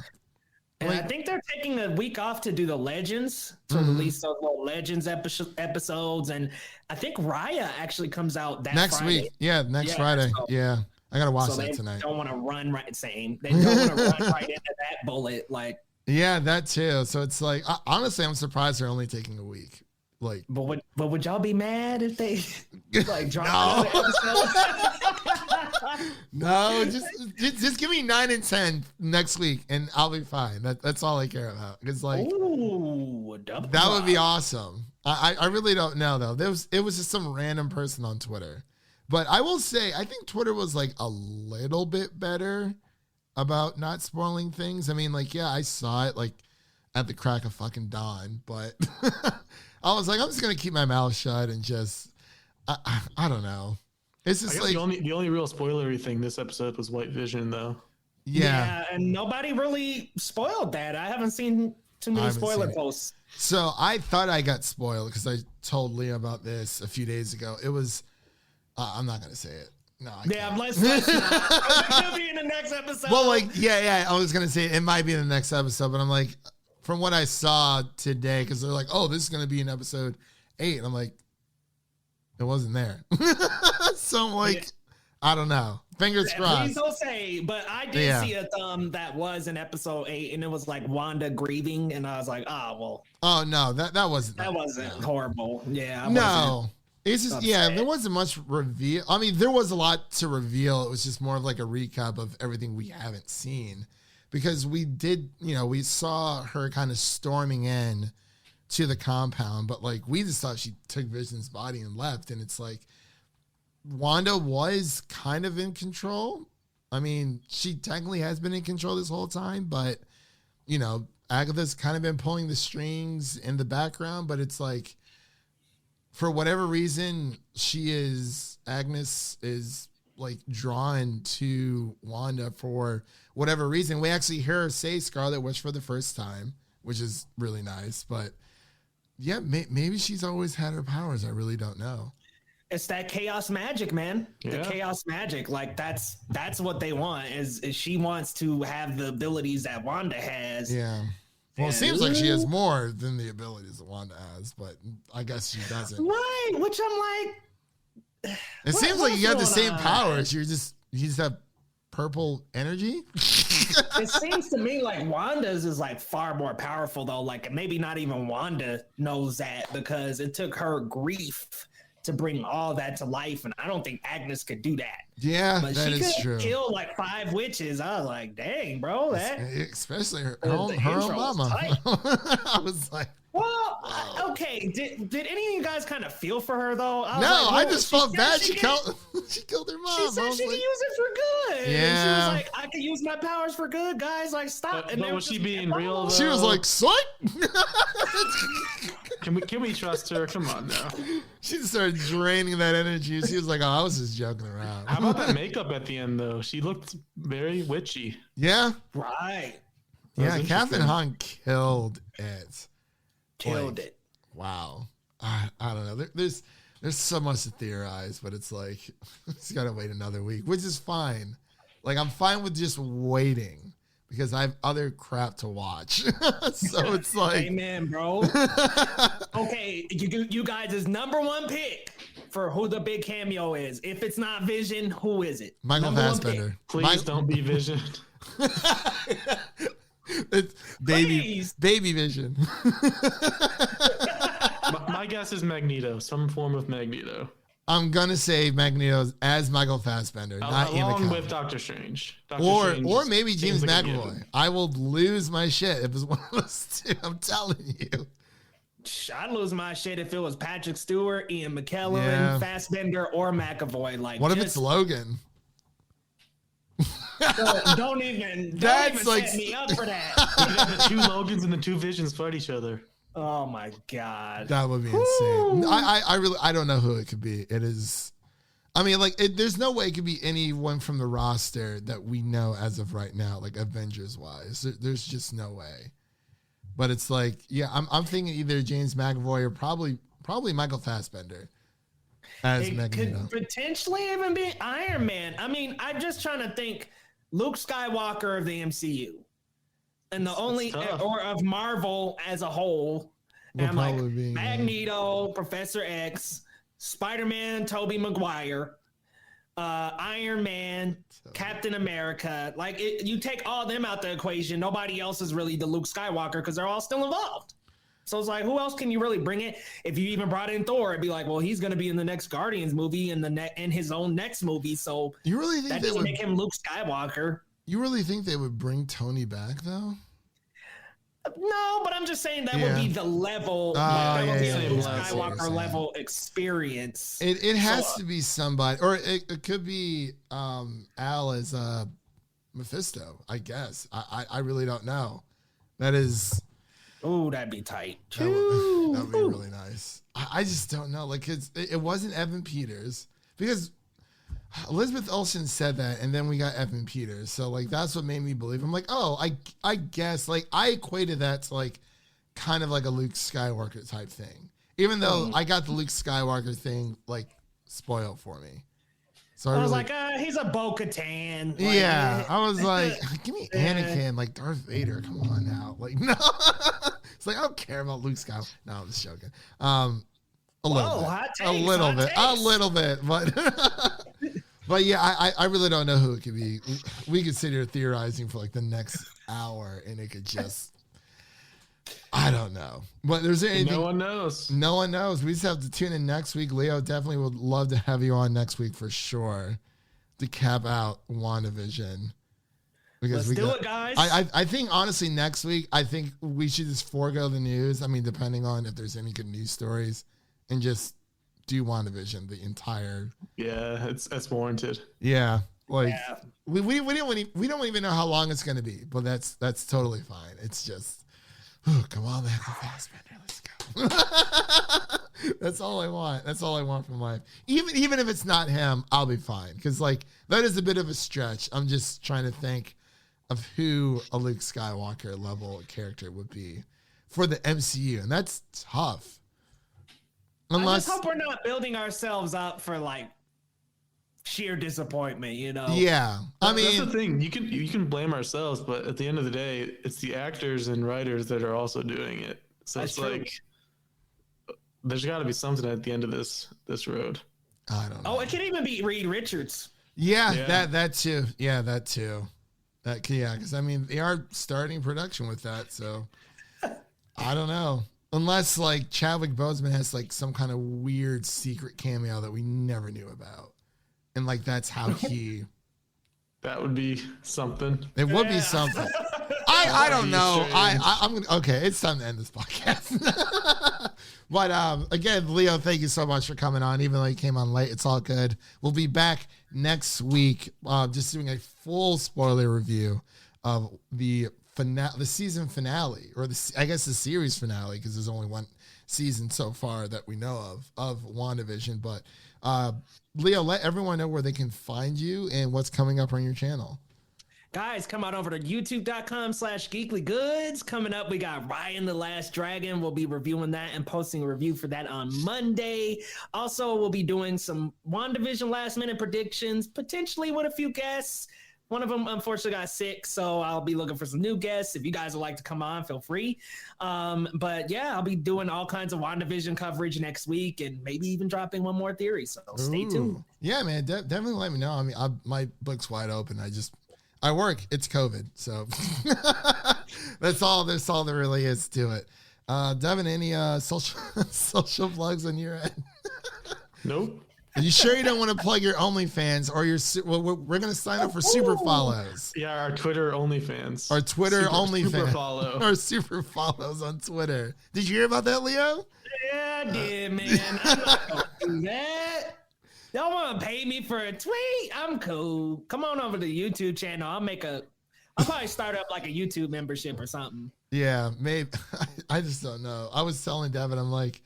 S3: And I think they're taking a week off to do the Legends, to release those little Legends episodes. And I think Raya actually comes out
S4: next
S3: Friday.
S4: week. Yeah, next Friday.
S3: So,
S4: yeah. I got to watch that tonight.
S3: They don't want to run right. They don't want to run right into that bullet. Like,
S4: yeah, that too. So it's like, honestly, I'm surprised they're only taking a week. Like,
S3: but would y'all be mad if they like drop another episode?
S4: No, just give me 9 and 10 next week, and I'll be fine. That's all I care about. It's like, that would be awesome. I really don't know though. It was just some random person on Twitter, but I will say I think Twitter was like a little bit better about not spoiling things. I mean, like, yeah, I saw it like at the crack of fucking dawn, but I was like, I'm just gonna keep my mouth shut and just I don't know. It's just like
S5: the only real spoilery thing this episode was White Vision, though.
S3: Yeah, and nobody really spoiled that. I haven't seen too many spoiler posts.
S4: So I thought I got spoiled because I told Leah about this a few days ago. It was, I'm not gonna say it. No, I can't.
S3: Let's not. It'll be in the next episode.
S4: Well, like, yeah, I was gonna say it might be in the next episode, but I'm like, from what I saw today, because they're like, oh, this is gonna be in episode 8, and I'm like, it wasn't there. So I'm like, I don't know. Fingers crossed.
S3: Please don't say, but I did see a thumb that was in episode 8, and it was like Wanda grieving, and I was like, well.
S4: Oh no, that wasn't.
S3: That wasn't horrible. Yeah.
S4: No, it's just there wasn't much reveal. I mean, there was a lot to reveal. It was just more of like a recap of everything we haven't seen, because we did, we saw her kind of storming in to the compound, but like we just thought she took Vision's body and left, and it's like Wanda was kind of in control. I mean, she technically has been in control this whole time, but Agatha's kind of been pulling the strings in the background, but it's like for whatever reason Agnes is like drawn to Wanda for whatever reason. We actually hear her say Scarlet Witch for the first time, which is really nice. But yeah, maybe she's always had her powers. I really don't know.
S3: It's that chaos magic, man.
S5: Yeah.
S3: The chaos magic. Like that's what they want is she wants to have the abilities that Wanda has.
S4: Yeah. Well, it seems like she has more than the abilities that Wanda has, but I guess she doesn't.
S3: Right. Which I'm like,
S4: It seems like you have the same
S3: on?
S4: powers. You just have purple energy.
S3: It seems to me like Wanda's is like far more powerful though. Like maybe not even Wanda knows that because it took her grief to bring all that to life, and I don't think Agnes could do that.
S4: Yeah,
S3: But
S4: that
S3: she
S4: is
S3: could
S4: true.
S3: kill like 5 witches. I was like, dang, bro, that.
S4: Especially her
S3: The
S4: own
S3: intro was
S4: mama.
S3: tight.
S4: I was like,
S3: Well, okay. Did any of you guys kind of feel for her though? I was
S4: no,
S3: like,
S4: I
S3: well,
S4: just felt
S3: said
S4: bad.
S3: she
S4: She
S3: could-
S4: killed her mom.
S3: She
S4: I
S3: said
S4: was
S3: she
S4: like,
S3: could use it for good. And she
S4: Yeah.
S3: was like, I could use my powers for good, guys. Like, stop.
S5: But
S3: and they
S5: was
S3: were
S5: she
S3: just-
S5: being real, though?
S4: she was like, psych.
S5: Can we trust her? Come on now.
S4: She just started draining that energy. She was like, oh, I was just joking around.
S5: How about that makeup at the end though? She looked very witchy.
S4: Yeah.
S3: Right.
S4: Yeah,
S5: That's
S4: Catherine
S5: interesting.
S4: Hahn killed it.
S3: Killed
S4: Like,
S3: it.
S4: Wow. I don't know. There's so much to theorize, but it's like, it's got to wait another week, which is fine. Like, I'm fine with just waiting because I have other crap to watch. So it's like,
S3: Amen, bro. Okay, you guys' number one pick for who the big cameo is. If it's not Vision, who is it?
S4: Michael
S3: Number one
S4: Fassbender.
S5: Please don't be Vision.
S4: It's
S3: Please.
S4: baby Vision.
S5: My guess is Magneto, some form of Magneto,
S4: I'm gonna say Magneto as Michael Fassbender, not Ian
S5: along
S4: McKellen.
S5: with Doctor Strange.
S4: Or maybe James
S5: seems like a
S4: McAvoy.
S5: given.
S4: I will lose my shit if it's one of those two. I'm telling you.
S3: I'd lose my shit if it was Patrick Stewart, Ian McKellen,
S4: Yeah.
S3: Fassbender, or McAvoy. Like,
S4: What if
S3: just
S4: it's Logan?
S3: don't even
S4: That's like-
S3: set me up for that.
S5: You got the 2 Logans and the 2 Visions fight each other.
S3: Oh my god.
S4: That would be insane. I don't know who it could be. It is. I mean, like, there's no way it could be anyone from the roster that we know as of right now, like Avengers wise. There's just no way. But it's like, yeah, I'm thinking either James McAvoy or probably Michael Fassbender as
S3: It
S4: Magneto.
S3: could potentially even be Iron Man. I mean, I'm just trying to think Luke Skywalker of the MCU. And the only,
S5: tough.
S3: or of Marvel as a whole.
S4: Would
S3: And I'm like,
S4: probably be,
S3: Magneto, Professor X, Spider-Man, Tobey Maguire, Iron Man, Captain America. Like, you take all them out the equation, nobody else is really the Luke Skywalker because they're all still involved. So it's like, who else can you really bring in? If you even brought in Thor, it'd be like, well, he's going to be in the next Guardians movie and in his own next movie. So
S4: You really think
S3: that
S4: they
S3: doesn't
S4: would?
S3: make him Luke Skywalker.
S4: You really think they would bring Tony back though?
S3: No, but I'm just saying that
S4: Yeah.
S3: would be the level.
S4: Ah,
S3: that would be
S4: yeah,
S3: a
S5: yeah,
S3: Luke
S5: yeah, I see
S4: what you're
S3: Skywalker
S4: saying.
S3: level experience.
S4: It has
S3: So,
S4: to be somebody, or it could be Al as Mephisto. I guess I really don't know. That is
S3: Ooh, that'd be tight.
S4: that would be really nice. I just don't know, like, it wasn't Evan Peters because Elizabeth Olsen said that, and then we got Evan Peters. So like that's what made me believe. I'm like, oh, I guess, like, I equated that to like kind of like a Luke Skywalker type thing. Even though I got the Luke Skywalker thing like spoiled for me. So
S3: I was
S4: really,
S3: like, he's a Bo-Katan. Like,
S4: yeah, I was like, give me Anakin, like Darth Vader. Come on now, like, no. It's like I don't care about Luke Skywalker. No, I'm just joking. A little
S3: Whoa,
S4: bit,
S3: hot
S4: a
S3: takes,
S4: little
S3: hot
S4: bit, a
S3: takes.
S4: little bit, but yeah, I really don't know who it could be. We could sit here theorizing for like the next hour, and it could just, I don't know. But there's anything.
S5: No one knows.
S4: No one knows. We just have to tune in next week. Leo definitely would love to have you on next week for sure to cap out WandaVision. Because
S3: Let's do it, guys.
S4: I think honestly next week, I think we should just forego the news. I mean, depending on if there's any good news stories, and just do WandaVision the entire.
S5: Yeah, it's warranted.
S4: Yeah, like
S3: Yeah.
S4: we don't even know how long it's gonna be, but that's totally fine. It's just, come on, man, Fassbender, let's go. That's all I want. That's all I want from life. Even if it's not him, I'll be fine. Because like that is a bit of a stretch. I'm just trying to think of who a Luke Skywalker level character would be. for the MCU, and that's tough.
S3: I
S4: Unless,
S3: just hope we're not building ourselves up for like sheer disappointment, you know?
S4: yeah, I
S5: That's
S4: mean,
S5: the thing. You can blame ourselves, but at the end of the day, it's the actors and writers that are also doing it. So
S3: That's
S5: it's
S3: true.
S5: like there's got to be something at the end of this road.
S4: I don't know.
S3: Oh, it can even be Reed Richards.
S4: Yeah,
S5: Yeah.
S4: that too. Yeah, that too. Because I mean, they are starting production with that, so I don't know. Unless like Chadwick Boseman has like some kind of weird secret cameo that we never knew about, and like that's how he.
S5: That would be something.
S4: It would be
S3: Yeah.
S4: something. I don't
S5: be
S4: know.
S5: strange.
S4: I'm gonna, okay. It's time to end this podcast. But again, Leo, thank you so much for coming on. Even though you came on late, it's all good. We'll be back next week, just doing a full spoiler review of the season finale, or I guess the series finale, because there's only one season so far that we know of WandaVision. But Leo, let everyone know where they can find you and what's coming up on your channel.
S3: Guys, come on over to youtube.com/geekly goods. Coming up, we got Ryan the Last Dragon. We'll be reviewing that and posting a review for that on Monday. Also, we'll be doing some WandaVision last minute predictions, potentially with a few guests. One of them unfortunately got sick, so I'll be looking for some new guests. If you guys would like to come on, feel free. But yeah, I'll be doing all kinds of WandaVision coverage next week, and maybe even dropping one more theory. So stay tuned.
S4: Yeah, man, definitely let me know. I mean, my book's wide open. I work. It's COVID, so that's all there really is to it. Devin, any social plugs on your end?
S5: Nope.
S4: Are you sure you don't want to plug your OnlyFans or your? Well, we're gonna sign up for super follows.
S5: Yeah, our Twitter OnlyFans.
S4: Our Twitter OnlyFans.
S5: Super follow.
S4: Or super follows on Twitter. Did you hear about that, Leo?
S3: Yeah, I did, man. I'm not gonna do that. Y'all want to pay me for a tweet? I'm cool. Come on over to the YouTube channel. I'll probably start up like a YouTube membership or something.
S4: Yeah, maybe. I just don't know. I was telling Devin, I'm like,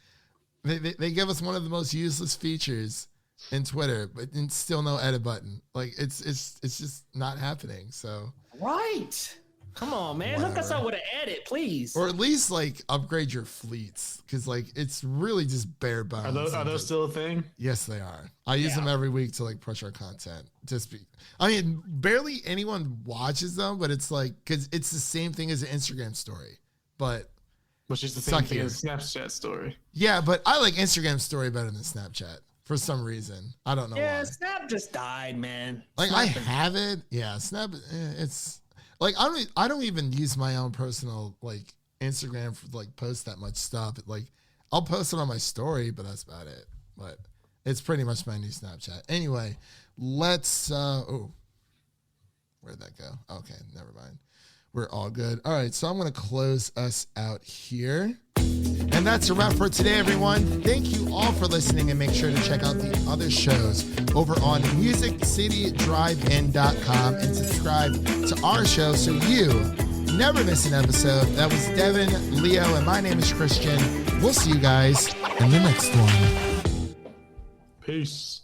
S4: they give us one of the most useless features in Twitter, but it's still no edit button. Like it's just not happening. So
S3: Right. Come on, man. Hook us
S4: Whatever.
S3: up with an edit, please.
S4: or at least like upgrade your fleets, because like it's really just bare bones.
S5: Are those still a thing?
S4: Yes, they are. I use them every week to like push our content. I mean, barely anyone watches them, but it's like, because it's the same thing as an Instagram story. But
S5: Which is the same thing
S4: Suckier.
S5: as Snapchat story.
S4: yeah, but I like Instagram story better than Snapchat for some reason. I don't know
S3: Yeah,
S4: why.
S3: Snap just died, man.
S4: Like I
S3: Snap-
S4: have it. Yeah, Snap. It's like I don't even use my own personal like Instagram for like post that much stuff. Like I'll post it on my story, but that's about it. But it's pretty much my new Snapchat. Anyway, let's where'd that go? Okay, never mind. We're all good. All right, so I'm gonna close us out here. And that's a wrap for today, everyone. Thank you all for listening, and make sure to check out the other shows over on musiccitydrivein.com and subscribe to our show so you never miss an episode. That was Devin, Leo, and my name is Christian. We'll see you guys in the next one.
S5: Peace.